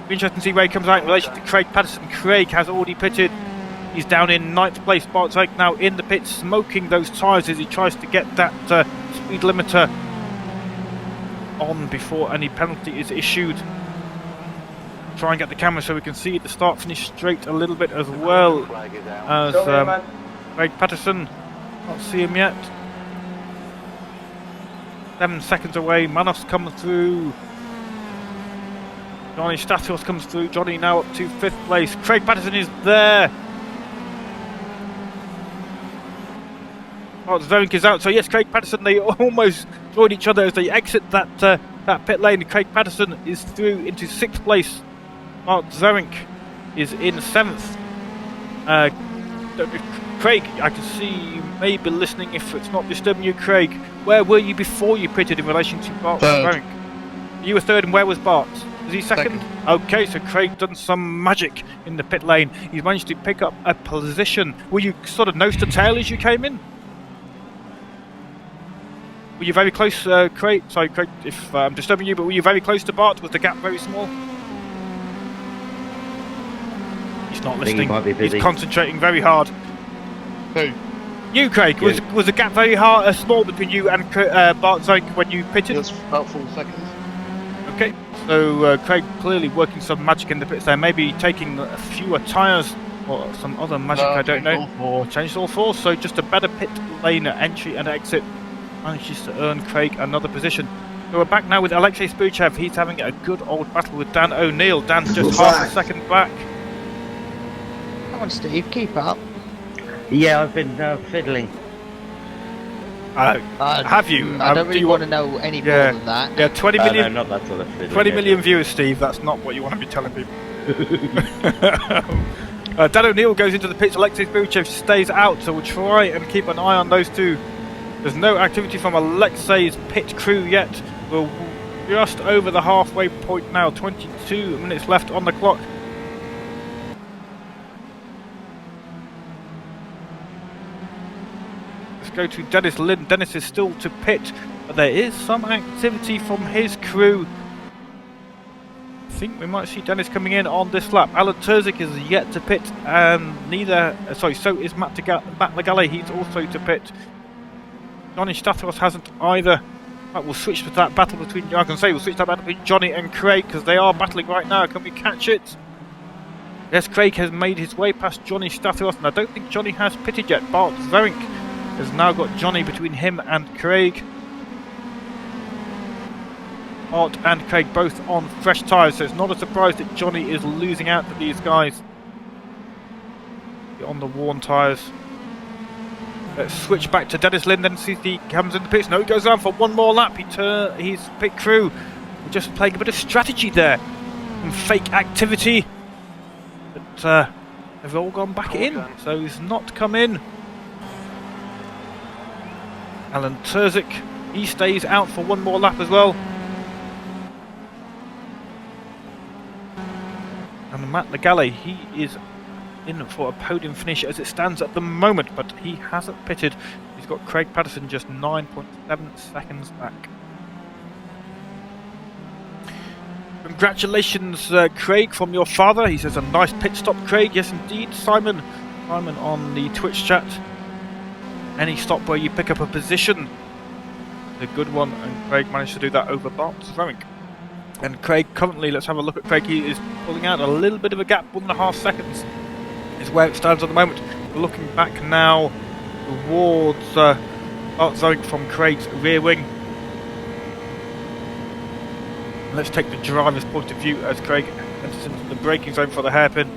interesting to see where he comes out in relation to Craig Patterson. Craig has already pitted. He's down in 9th place. Bart Zonk now in the pit, smoking those tyres as he tries to get that speed limiter on before any penalty is issued. Try and get the camera so we can see the start-finish straight a little bit as well as Craig Patterson. Can't see him yet. 7 seconds away. Manos comes through. Johnny Stathos comes through. Johnny now up to 5th place. Craig Patterson is there. Oh, Zerink is out. So yes, Craig Patterson, they almost join each other as they exit that pit lane. Craig Patterson is through into 6th place. Mark Zerink is in 7th. Craig, I can see you may be listening if it's not disturbing you, Craig. Where were you before you pitted in relation to Bart's rank? You were 3rd, and where was Bart? Was he 2nd? Okay, so Craig done some magic in the pit lane. He's managed to pick up a position. Were you sort of nose to tail as you came in? Were you very close, Craig? Sorry, Craig, if I'm disturbing you, but were you very close to Bart? Was the gap very small? He's not listening. He might be busy. He's concentrating very hard. Who? You, Craig, was the gap very small between you and Bart Zoink when you pitted? It was about 4 seconds. Okay, so Craig clearly working some magic in the pits there, maybe taking fewer tyres or some other magic, I don't know. Or changed all 4, so just a better pit lane entry and exit manages to earn Craig another position. So we're back now with Alexei Spuchev. He's having a good old battle with Dan O'Neill. Dan's just half a second back. Come on, Steve, keep up. Yeah, I've been fiddling. Have you? I don't really want to know any more than that. Yeah, 20 million. No, not that sort of fiddling. 20 million viewers, Steve. That's not what you want to be telling people. Dan O'Neill goes into the pits. Alexei Spuchev stays out, so we'll try and keep an eye on those two. There's no activity from Alexei's pit crew yet. We're just over the halfway point now. 22 minutes left on the clock. Let's go to Dennis Lind. Dennis is still to pit, but there is some activity from his crew. I think we might see Dennis coming in on this lap. Alan Terzic is yet to pit, and so is Matt Legale. He's also to pit. Johnny Stathos hasn't either. Right, we'll switch to that battle between. I can say we'll switch to that battle between Johnny and Craig because they are battling right now. Can we catch it? Yes, Craig has made his way past Johnny Stathos, and I don't think Johnny has pitted yet. Bart Zverink has now got Johnny between him and Craig. Bart and Craig both on fresh tyres, so it's not a surprise that Johnny is losing out to these guys on the worn tyres. Let's switch back to Dennis Lind and see if he comes in the pits. No, he goes down for one more lap. His pit crew were just playing a bit of strategy there. Some fake activity. But they've all gone back in, so he's not come in. Alan Terzic, he stays out for one more lap as well. And Matt Legale, he is in for a podium finish as it stands at the moment, but he hasn't pitted. He's got Craig Patterson just 9.7 seconds back. Congratulations, Craig, from your father. He says a nice pit stop, Craig. Yes, indeed, Simon. Simon on the Twitch chat. Any stop where you pick up a position, a good one, and Craig managed to do that over Bart Zverink. And Craig currently, let's have a look at Craig. He is pulling out a little bit of a gap, 1.5 seconds is where it stands at the moment. We're looking back now towards Bart Zverink from Craig's rear wing. And let's take the driver's point of view as Craig enters into the braking zone for the hairpin.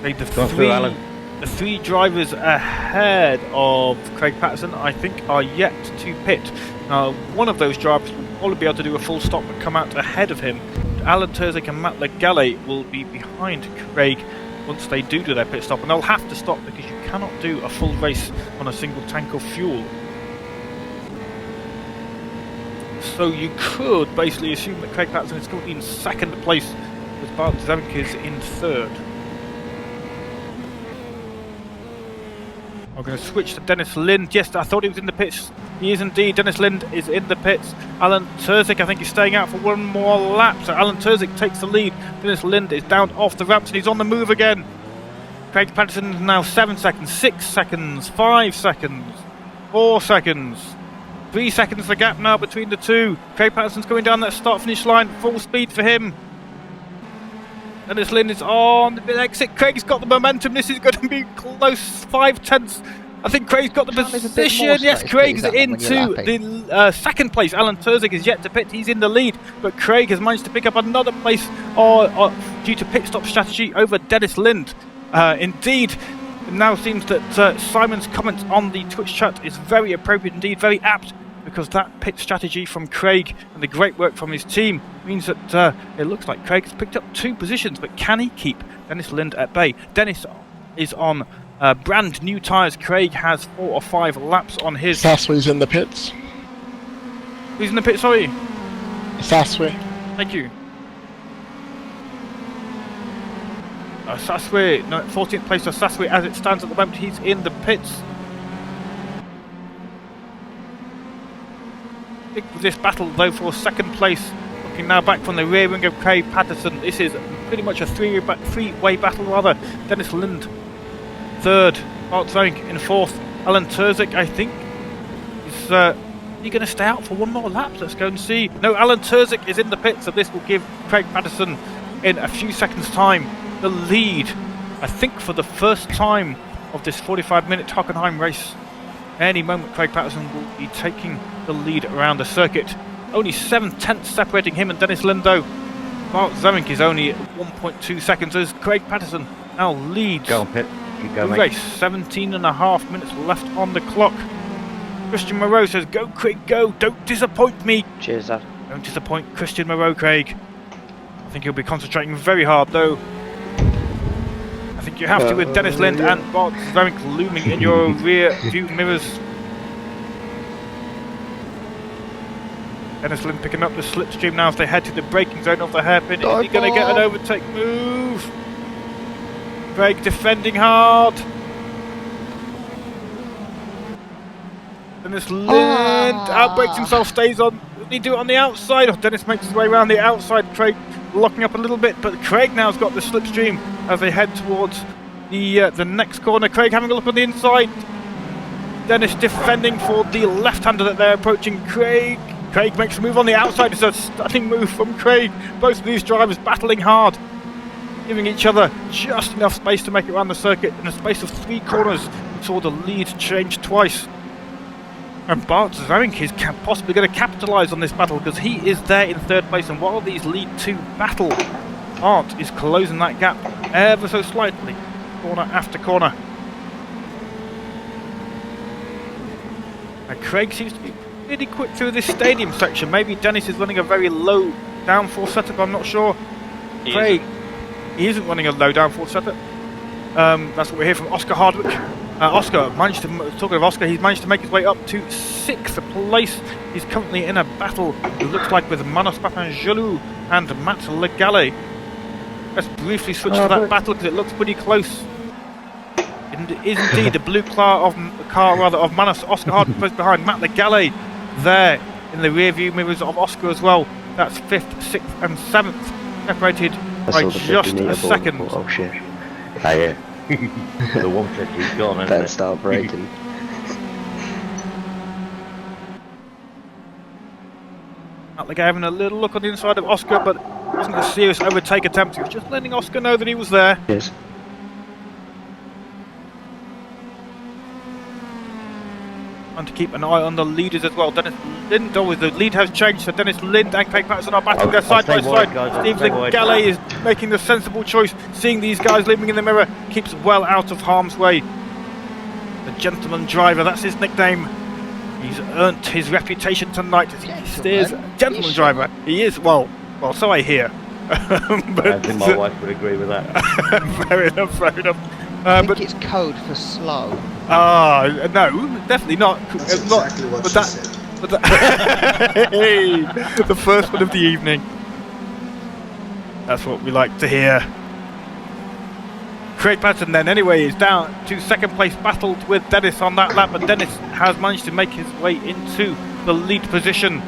The three drivers ahead of Craig Patterson, I think, are yet to pit. Now, one of those drivers will probably be able to do a full stop and come out ahead of him. Alan Terzic and Matt Legale will be behind Craig once they do their pit stop, and they'll have to stop because you cannot do a full race on a single tank of fuel. So you could basically assume that Craig Patterson is currently in second place, as Bart Zverink is in third. I'm going to switch to Dennis Lind. Yes, I thought he was in the pits. He is indeed. Dennis Lind is in the pits. Alan Terzic, I think, is staying out for one more lap. So Alan Terzic takes the lead. Dennis Lind is down off the ramps and he's on the move again. Craig Patterson is now 7 seconds, 6 seconds, 5 seconds, 4 seconds. 3 seconds the gap now between the two. Craig Patterson's going down that start-finish line. Full speed for him. Dennis Lind is on the exit. Craig's got the momentum. This is going to be close. 5 tenths. I think Craig's got the position. Yes, Craig's into the second place. Alan Terzic is yet to pit. He's in the lead. But Craig has managed to pick up another place due to pit stop strategy over Dennis Lind. Indeed, it now seems that Simon's comment on the Twitch chat is very appropriate indeed, very apt. because that pit strategy from Craig and the great work from his team means that it looks like Craig has picked up 2 positions, but can he keep Dennis Lind at bay? Dennis is on brand new tyres. Craig has 4 or 5 laps on his. Saswe's in the pits. Who's in the pit, sorry? Saswe. Thank you. Saswe, no, 14th place for Saswe as it stands at the moment. He's in the pits. Stick with this battle though for 2nd place. Looking now back from the rear wing of Craig Patterson. This is pretty much a three-way battle rather. Dennis Lind 3rd, Bart Zoink in 4th. Alan Terzic, I think, is he going to stay out for one more lap? Let's go and see. No, Alan Terzic is in the pit, so this will give Craig Patterson in a few seconds' time the lead. I think for the first time of this 45-minute Hockenheim race. Any moment Craig Patterson will be taking the lead around the circuit. Only 7/10 separating him and Dennis Lindo. Bart Zemink is only 1.2 seconds as Craig Patterson now leads Go on, Pip. Keep going, the mate. race. 17.5 minutes left on the clock. Christian Moreau says, "Go, Craig, go! Don't disappoint me." Cheers, Dad. Don't disappoint Christian Moreau, Craig. I think he'll be concentrating very hard, though. I think you have to with Dennis Lind and Bart Zemink looming in your rear view mirrors. Dennis Lind picking up the slipstream now as they head to the braking zone of the hairpin. Is he going to get an overtake move? Craig defending hard. Dennis Lind outbrakes himself, stays on. Did he do it on the outside? Oh, Dennis makes his way around the outside. Craig locking up a little bit, but Craig now's got the slipstream as they head towards the next corner. Craig having a look on the inside. Dennis defending for the left-hander that they're approaching. Craig makes a move on the outside. It's a stunning move from Craig. Both of these drivers battling hard, giving each other just enough space to make it around the circuit. In a space of 3 corners, we saw the lead change twice. And Bart Zemink is possibly going to capitalise on this battle because he is there in 3rd place. And while these lead 2 battle, Bart is closing that gap ever so slightly, corner after corner. And Craig seems to be really quick through this stadium section. Maybe Dennis is running a very low downforce setup, I'm not sure. Craig, he isn't running a low downforce setup. That's what we hear from Oscar Hardwick. Oscar managed to, talking of Oscar, he's managed to make his way up to 6th place. He's currently in a battle, it looks like, with Manos Papangelou and Matt Legale. Let's briefly switch to that battle because it looks pretty close. It is indeed the blue car of Manos. Oscar Hardwick close behind. Matt Legale there in the rear view mirrors of Oscar as well. That's 5th, 6th and 7th, separated by just a second. Oh shit. Yeah. The 150's gone, isn't Better it? start braking. Matt Legale having a little look on the inside of Oscar, but it wasn't a serious overtake attempt. He was just letting Oscar know that he was there. Yes. And to keep an eye on the leaders as well. Dennis Lind, the lead has changed, so Dennis Lind and Craig Patterson are battling there side by side. Steve Legale is making the sensible choice, seeing these guys looming in the mirror, keeps well out of harm's way. The gentleman driver, that's his nickname. He's earned his reputation tonight as he steers gentleman driver. He is, well, so I hear. But I think my wife would agree with that. Fair enough, fair enough. I think it's code for slow. No, definitely not. That's It's not, exactly what but she that, said. but that hey, the first one of the evening. That's what we like to hear. Craig Patterson then anyway is down to 2nd place, battled with Dennis on that lap, but Dennis has managed to make his way into the lead position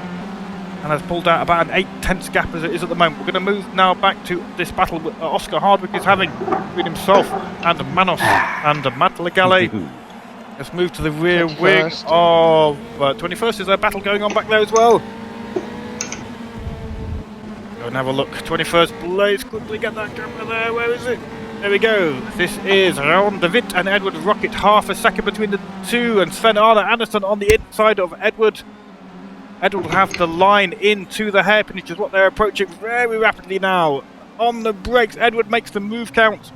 and has pulled out about an 8/10 gap as it is at the moment. We're going to move now back to this battle that Oscar Hardwick is having between himself and Manos and Matt Legale. Let's move to the rear wing of 21st. Is there a battle going on back there as well? Go and have a look. 21st Blaze, quickly get that camera there. Where is it? There we go. This is Ron De Witt and Edward Rocket, half a second between the two, and Sven Arne Andersson on the inside of Edward. Edward will have the line into the hairpin, which is what they're approaching very rapidly now. On the brakes, Edward makes the move count.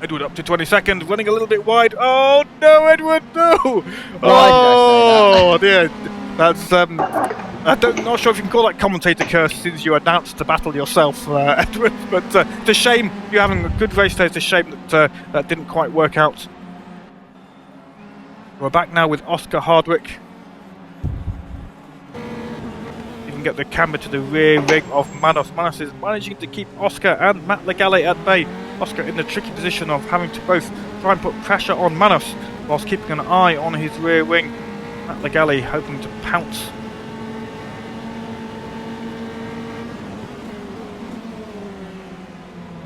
Edward up to 22nd, running a little bit wide. Oh no, Edward, no! Why did I say that? Oh dear. That's not sure if you can call that commentator curse since you announced the battle yourself, Edward. But it's a shame you're having a good race there. It's a shame that that didn't quite work out. We're back now with Oscar Hardwick. You can get the camera to the rear ring of Manos. Manos is managing to keep Oscar and Matt Legale at bay. Oscar in the tricky position of having to both try and put pressure on Manos whilst keeping an eye on his rear wing. Matt Legale hoping to pounce.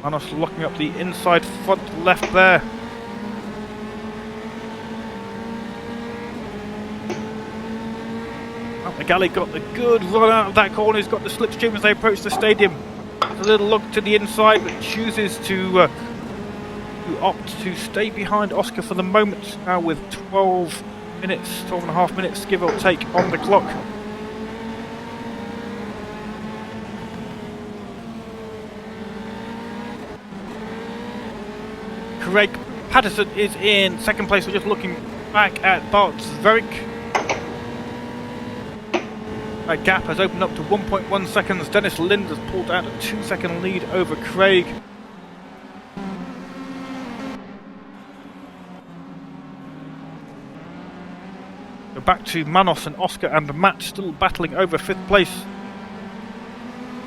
Manos locking up the inside front left there. Matt Legale got the good run out of that corner. He's got the slipstream as they approach the stadium. It's a little look to the inside, but chooses to opt to stay behind Oscar for the moment. Now with 12 and a half minutes, give or take, on the clock. Craig Patterson is in second place. We're just looking back at Bart Zverik. That gap has opened up to 1.1 seconds. Dennis Lind has pulled out a 2-second lead over Craig. We're back to Manos and Oscar and Matt still battling over 5th place.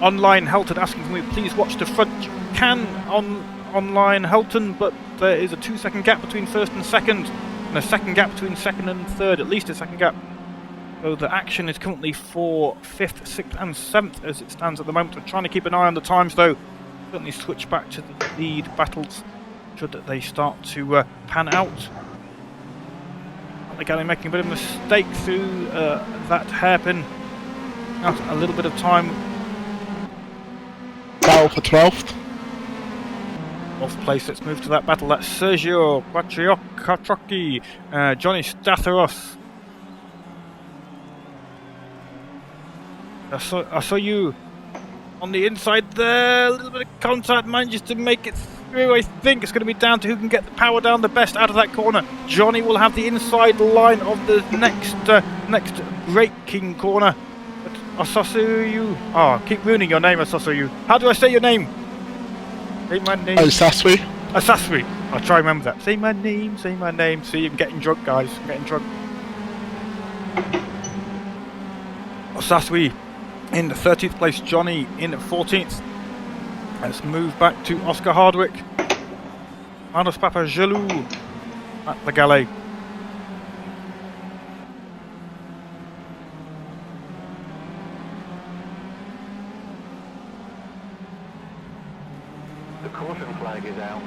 Online Helton asking, can we please watch the front? You can online Helton, but there is a 2-second gap between first and second, and a second gap between second and third, at least a second gap. So the action is currently for 5th, 6th and 7th as it stands at the moment. We're trying to keep an eye on the times though. Certainly switch back to the lead battles should they start to pan out. Again, making a bit of a mistake through that hairpin. Out a little bit of time. Battle for 12th. 12th place, let's move to that battle. That's Sergio Quattrocchi, Johnny Statharos. I saw you on the inside there. A little bit of contact, manages to make it through. I think it's going to be down to who can get the power down the best out of that corner. Johnny will have the inside line of the next braking corner. But Asasu, keep ruining your name, Asasu. How do I say your name? Say my name. Asasui. Asasui. I'll try and remember that. Say my name, say my name. See, I'm getting drunk, guys. I'm getting drunk. Asasui in 13th place, Johnny in 14th. Let's move back to Oscar Hardwick. Manos Papagelou at Legale. The caution flag is out.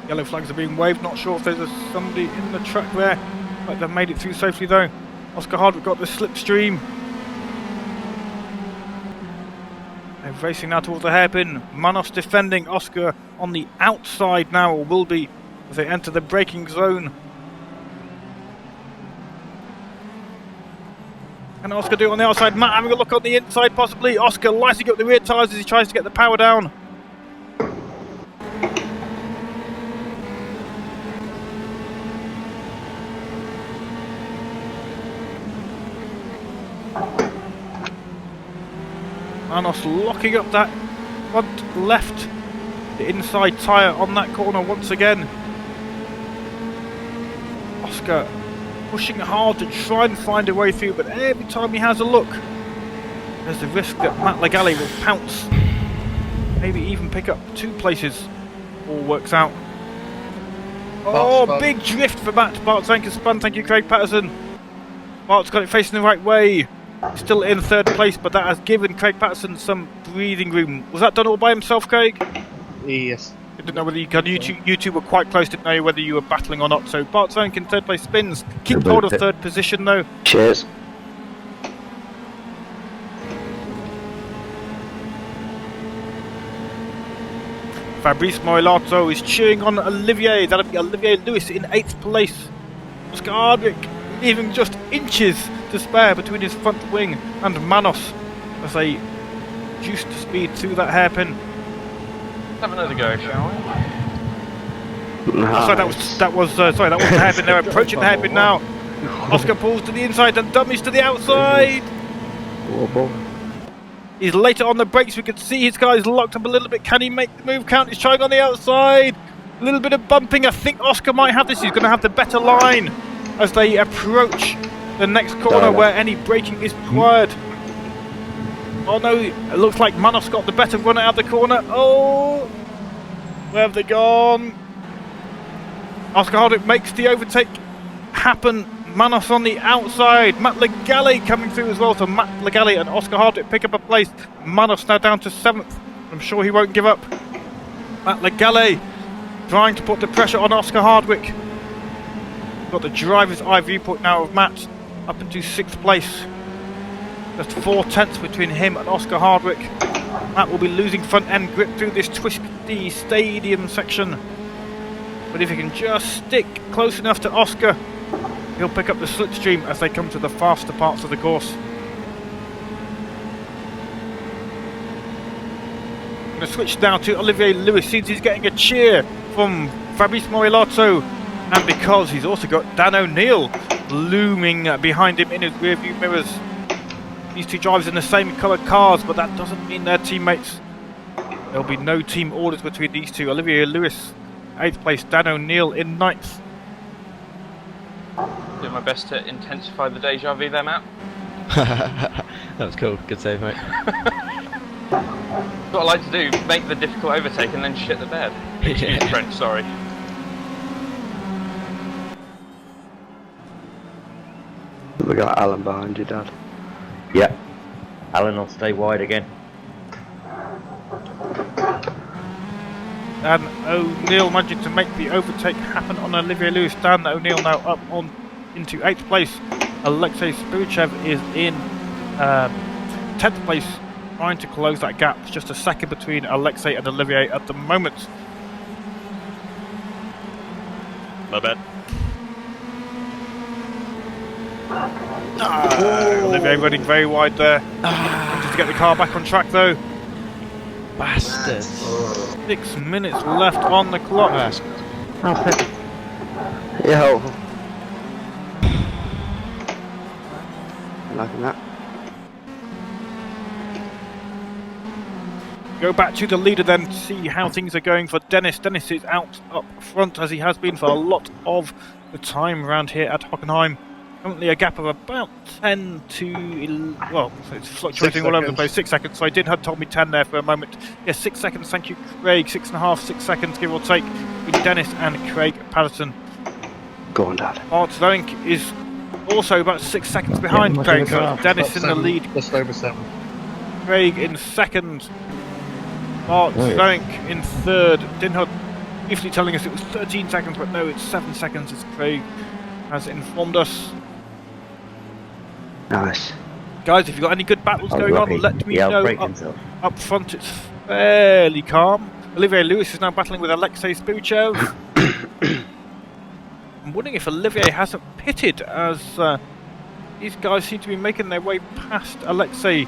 Yellow flags are being waved. Not sure if there's somebody in the track there. But they've made it through safely though. Oscar Hardwick got the slipstream. They're racing now towards the hairpin. Manos defending. Oscar on the outside now, or will be, as they enter the braking zone. Can Oscar do it on the outside? Matt having a look on the inside possibly. Oscar lighting up the rear tyres as he tries to get the power down. Manos locking up that front left, the inside tyre on that corner once again. Oscar pushing hard to try and find a way through, but every time he has a look, there's the risk that Matt Legale will pounce. Maybe even pick up 2 places. All works out. Oh, big drift for Matt. Bart's anchor spun. Thank you, Craig Patterson. Bart's got it facing the right way. Still in 3rd place, but that has given Craig Patterson some breathing room. Was that done all by himself, Craig? Yes. I didn't know whether you two were quite close, didn't know whether you were battling or not. So Bart Zonk in 3rd place spins. Keep hold of 3rd position though. Cheers. Fabrice Moilato is cheering on Olivier. That'll be Olivier Lewis in 8th place. Oscar Hardwick leaving just inches to spare between his front wing and Manos as they reduce the speed through that hairpin. Have another go, shall we? Sorry, that was the hairpin. They're approaching the hairpin now. Oscar pulls to the inside and dummies to the outside. He's later on the brakes. We can see his guy's locked up a little bit. Can he make the move count? He's trying on the outside. A little bit of bumping. I think Oscar might have this. He's going to have the better line as they approach the next corner where any braking is required. Oh no, it looks like Manos got the better run out of the corner. Oh, where have they gone? Oscar Hardwick makes the overtake happen. Manos on the outside. Matt Legale coming through as well. So Matt Legale and Oscar Hardwick pick up a place. Manos now down to 7th. I'm sure he won't give up. Matt Legale trying to put the pressure on Oscar Hardwick. Got the driver's eye viewpoint now of Matt up into 6th place. Just 4 tenths between him and Oscar Hardwick. Matt will be losing front end grip through this twisty stadium section. But if he can just stick close enough to Oscar, he'll pick up the slipstream as they come to the faster parts of the course. I'm going to switch now to Olivier Lewis. Seems he's getting a cheer from Fabrice Morilotto, and because he's also got Dan O'Neill looming behind him in his rearview mirrors. These two drivers in the same coloured cars, but that doesn't mean they're teammates. There'll be no team orders between these two. Olivier Lewis, 8th place, Dan O'Neill in 9th. Doing my best to intensify the deja vu there, Matt. That was cool. Good save, mate. What I like to do, make the difficult overtake and then shit the bed. Excuse the French, sorry. We got Alan behind you, Dad. Yeah. Alan will stay wide again. Dan O'Neill managing to make the overtake happen on Olivier Lewis. Dan O'Neill now up on into 8th place. Alexei Spirichev is in 10th place, trying to close that gap. It's just a second between Alexei and Olivier at the moment. My bad. Olivier running very wide there. Just to get the car back on track though. Bastards. 6 minutes left on the clock. Yo. Liking that. Go back to the leader then to see how things are going for Dennis. Dennis is out up front as he has been for a lot of the time around here at Hockenheim. Currently a gap of about 10 to, well, it's fluctuating all over the place. 6 seconds. So I did have told me 10 there for a moment. Yes, 6 seconds. Thank you, Craig. 6.5, 6 seconds, give or take, between Dennis and Craig Patterson. Go on, Dad. Art Zoink is also about 6 seconds behind Craig. So Dennis in the lead. Just over 7. Craig in 2nd. Art Zoink in 3rd. Dinhud briefly telling us it was 13 seconds, but no, it's 7 seconds as Craig has informed us. Nice. Guys, if you've got any good battles going on, let me know. Up front, it's fairly calm. Olivier Lewis is now battling with Alexei Spirichev. I'm wondering if Olivier hasn't pitted, as these guys seem to be making their way past Alexei.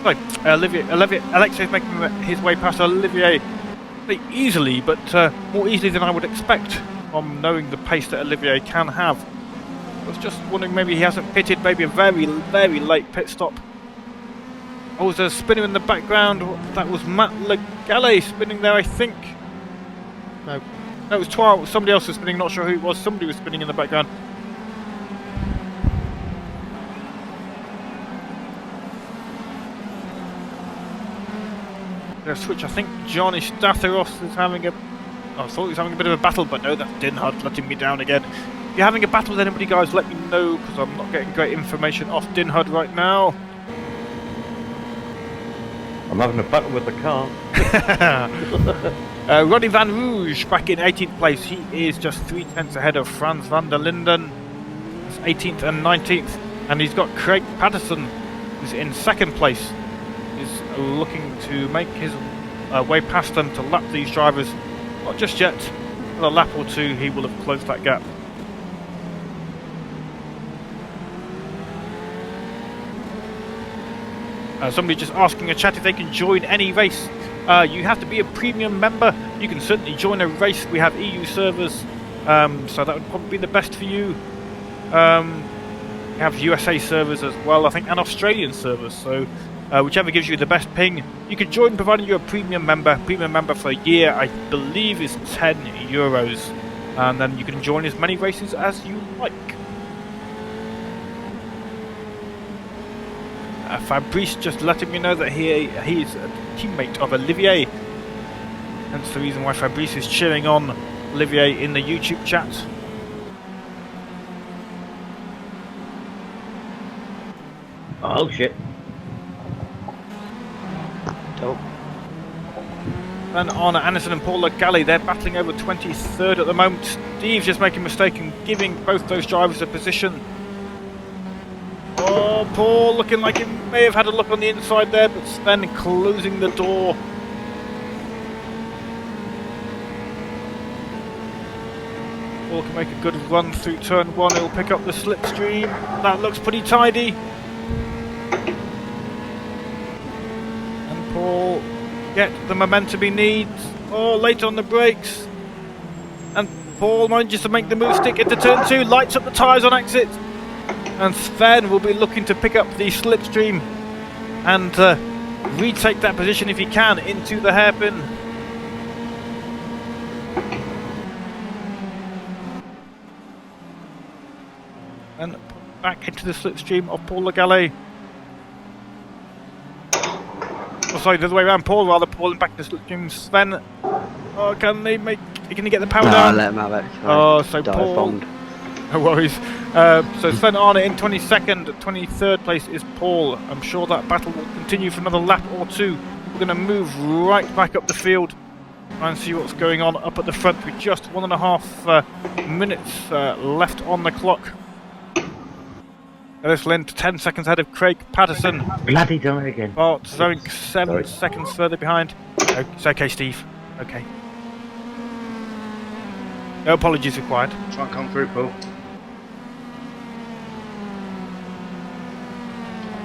Sorry, Alexei's making his way past Olivier pretty easily, but more easily than I would expect from knowing the pace that Olivier can have. I was just wondering, maybe he hasn't pitted, maybe a very, very late pit stop. Oh, there's a spinner in the background. That was Matt Legale spinning there, I think. No, it was Twa. Somebody else was spinning, not sure who it was. Somebody was spinning in the background. Switch. I think Johnny Statharos is having a... I thought he was having a bit of a battle, but no, that's Dinhard letting me down again. If you're having a battle with anybody, guys, let me know, because I'm not getting great information off Dinhard right now. I'm having a battle with the car. Ronnie Van Rouge back in 18th place. He is just 3 tenths ahead of Frans van der Linden. That's 18th and 19th. And he's got Craig Patterson, who's in 2nd place. Is looking to make his way past them to lap these drivers. Not just yet. In a lap or two, he will have closed that gap. Somebody just asking a chat if they can join any race. You have to be a premium member. You can certainly join a race. We have EU servers, so that would probably be the best for you. We have USA servers as well, I think, and Australian servers. So whichever gives you the best ping, you can join, provided you're a premium member. Premium member for a year, I believe, is €10, and then you can join as many races as you like. Fabrice just letting me know that he is a teammate of Olivier. Hence the reason why Fabrice is cheering on Olivier in the YouTube chat. Oh shit. Dope. Then on Anderson and Paul Galli, they're battling over 23rd at the moment. Steve's just making a mistake and giving both those drivers a position. Oh, Paul looking like he may have had a look on the inside there, but Sven closing the door. Paul can make a good run through turn 1, he'll pick up the slipstream. That looks pretty tidy. And Paul get the momentum he needs. Oh, late on the brakes. And Paul manages to make the move stick into turn 2, lights up the tyres on exit. And Sven will be looking to pick up the slipstream and retake that position if he can into the hairpin. And back into the slipstream of Paul Galli. Oh, sorry, the other way around. Paul rather pulling back the slipstream. Sven. Oh, can he get the power down? I let him have it. Oh, so Dive Paul. bombed. No worries. So Sven Arne in 22nd, 23rd place is Paul. I'm sure that battle will continue for another lap or two. We're going to move right back up the field and see what's going on up at the front with just 1.5 minutes left on the clock. Dennis Lind 10 seconds ahead of Craig Patterson. Bloody done it again. Bart Zoink 7 seconds further behind. Oh, it's okay, Steve. Okay. No apologies required. Try and come through, Paul.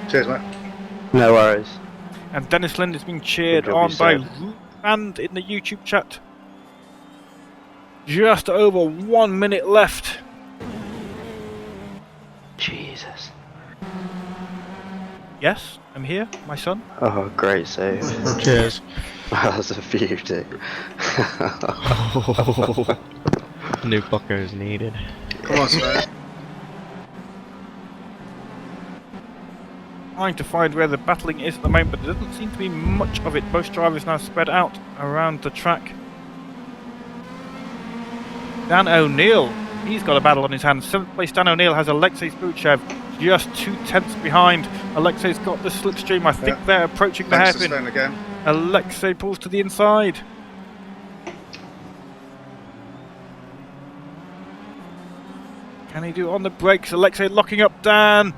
Cheers, mate. No worries. And Dennis Lind is being cheered Good job, on you by said. Rand in the YouTube chat. Just over 1 minute left. Jesus. Yes, I'm here, my son. Oh, great save. Cheers. That was a beauty. New blocker is needed. Come on, Sven. Trying to find where the battling is at the moment, but there doesn't seem to be much of it. Most drivers now spread out around the track. Dan O'Neill, he's got a battle on his hands. 7th place Dan O'Neill has Alexei Spruchev just 2/10 behind. Alexei's got the slipstream. I think they're approaching the Thanks to hairpin. Sven again. Alexei pulls to the inside. Can he do it on the brakes? Alexei locking up Dan.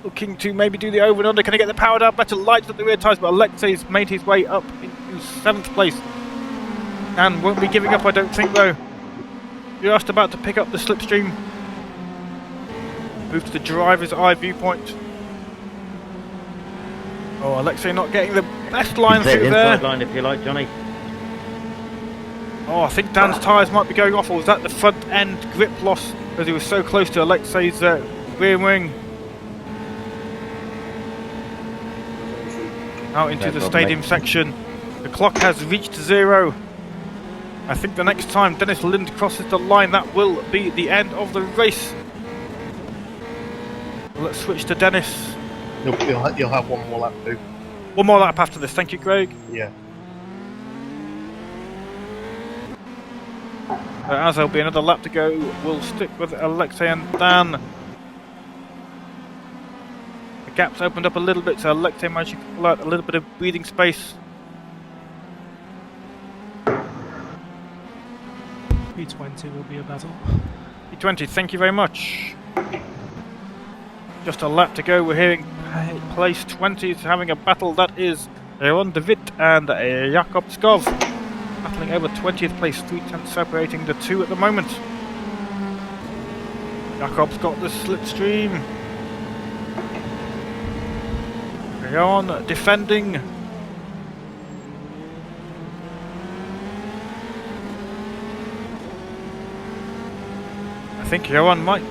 Looking to maybe do the over and under. Can he get the power down better? Lights up the rear tyres, but Alexei's made his way up into 7th place. Dan won't be giving up, I don't think, though. Just about to pick up the slipstream. Move to the driver's eye viewpoint. Oh, Alexei not getting the best line through there. Inside line if you like, Johnny. Oh, I think Dan's tyres might be going off, or was that the front end grip loss because he was so close to Alexei's rear wing? Out into No the problem, stadium mate. section. The clock has reached 0. I think the next time Dennis Lind crosses the line, that will be the end of the race. Let's switch to Dennis. You'll have one more lap too. One more lap after this. Thank you, Craig. Yeah. As there'll be another lap to go, we'll stick with Alexei and Dan. The gap's opened up a little bit, so Alexei managed to pull out a little bit of breathing space. P20 will be a battle. P20, thank you very much. Just a lap to go. We're hearing place 20 is having a battle. That is Ron De Witt and Jakob Skov battling over 20th place, 3/10 separating the two at the moment. Jakob's got the slipstream. Ron defending. I think Johan might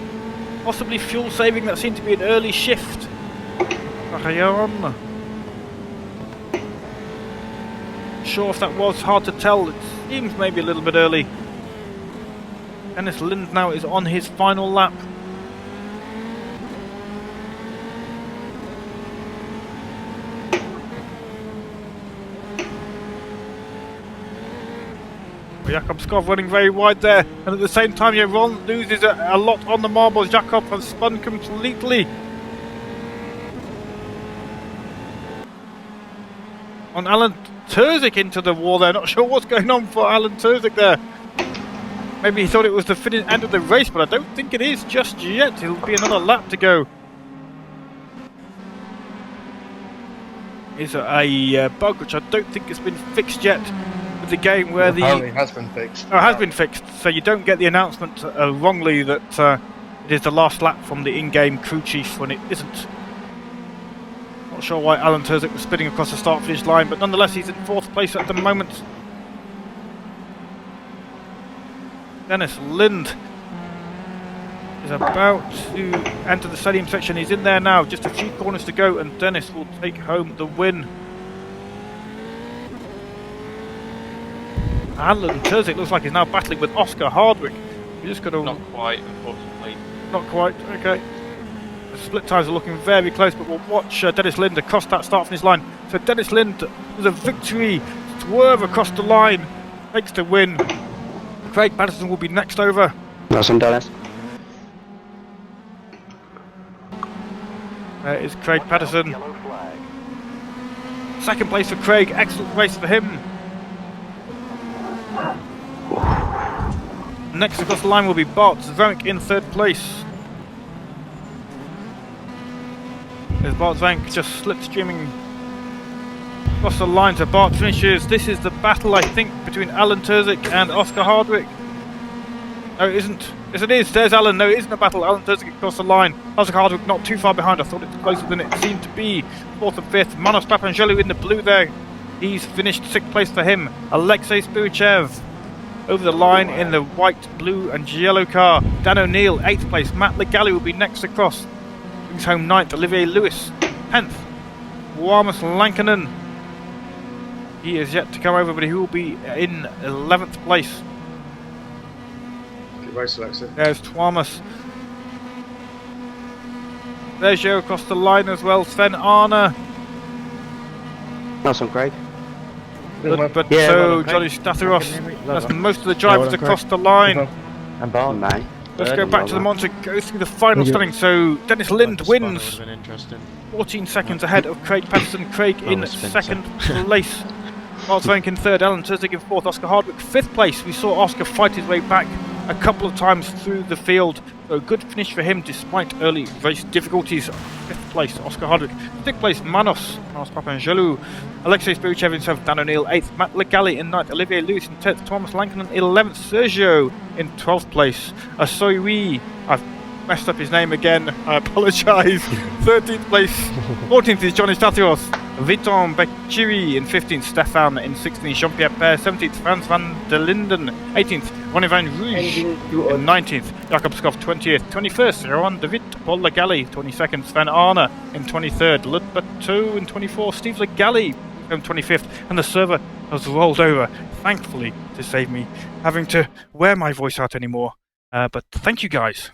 Possibly fuel saving, that seemed to be an early shift. Carry on. Sure if that was, hard to tell. It seems maybe a little bit early. Dennis Lind now is on his final lap. Jakobskov running very wide there, and at the same time Ron loses a lot on the marbles. Jakob has spun completely on Alan Terzic into the wall there. Not sure what's going on for Alan Terzic there. Maybe he thought it was the end of the race, but I don't think it is just yet. It'll be another lap to go. Is a bug which I don't think has been fixed yet. The game where Apparently has been fixed. Oh, it has been fixed, so you don't get the announcement wrongly that it is the last lap from the in-game crew chief when it isn't. Not sure why Alan Terzic was spinning across the start-finish line, but nonetheless he's in 4th place at the moment. Dennis Lind is about to enter the stadium section. He's in there now, just a few corners to go, and Dennis will take home the win. Alan Terzic looks like he's now battling with Oscar Hardwick. You just got to... Not quite, unfortunately. Not quite, okay. The split times are looking very close, but we'll watch Dennis Lind across that start-finish line. So Dennis Lind with a victory, swerve across the line, takes the win. Craig Patterson will be next over. Well done, Dennis. There is Craig Patterson. 2nd place for Craig, excellent race for him. Next across the line will be Bart Zvank in 3rd place. There's Bart Zvank just slipstreaming across the line to Bart finishes. This is the battle, I think, between Alan Terzic and Oscar Hardwick. No, it isn't. Yes, it is. There's Alan. No, it isn't a battle. Alan Terzic across the line. Oscar Hardwick not too far behind. I thought it was closer than it seemed to be. 4th and 5th. Manos Papangelo in the blue there. He's finished 6th place for him. Alexei Spirichev over the line in the white, blue and yellow car. Dan O'Neill, 8th place. Matt Legally will be next across. Brings home 9th. Olivier Lewis, 10th. Tuomas Lankinen. He is yet to come over, but he will be in 11th place. Good race, Alexei. There's Tuomas. There's Joe across the line as well. Sven Arne. Nice one, Craig. But Yeah, so well done, Johnny Craig. Statharos. That's most of the drivers across the line. And Bart. Mate. Let's go back to the monitor, go through the final standing. So Dennis Lind wins, Been interesting. 14 seconds ahead of Craig Patterson. Craig in spin, so. 2nd place. Bart Zvank in 3rd, Alan Terzic in 4th, Oscar Hardwick 5th place. We saw Oscar fight his way back a couple of times through the field. So a good finish for him despite early race difficulties. 5th place, Oscar Hardwick. 6th place, Manos Papangelo. Alexei Spirichev in 7th, Dan O'Neill 8th, Matt Legally in 9th, Olivier Lewis in 10th, Tuomas Lankinen 11th, Sergio in 12th place. Soiwi, I've messed up his name again, I apologise. 13th place. 14th is Johnny Statios. Viton Becchiri in 15th, Stefan in 16th, Jean-Pierre Père 17th, Frans van der Linden 18th, Ronnie van Rouge in 19th, Jakobskov 20th, 21st, Johan de Witt, Paul Legally 22nd, Sven Arne in 23rd, Ludberto in 24th, Steve Legally in 25th, and the server has rolled over, thankfully, to save me having to wear my voice out anymore. But thank you guys.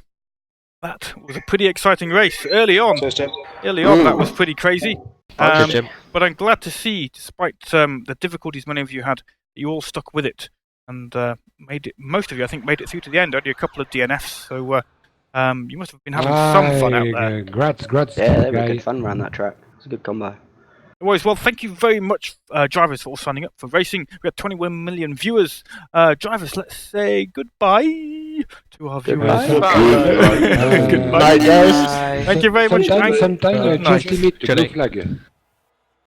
That was a pretty exciting race early on. Cheers, Jim. Early on, that was pretty crazy. Cheers, Jim. But I'm glad to see, despite the difficulties many of you had, you all stuck with it and made it. Most of you, I think, made it through to the end. Only a couple of DNFs, so you must have been having some fun out there. Congrats, Yeah, they were guys. good fun around that track. It was a good combo. Anyways, well, thank you very much, drivers, for all signing up for racing. We got 21 million viewers. Drivers, let's say goodbye to our viewers. Goodbye. Goodbye, guys. Thank you very much. Sometimes Nice. just limit the flag.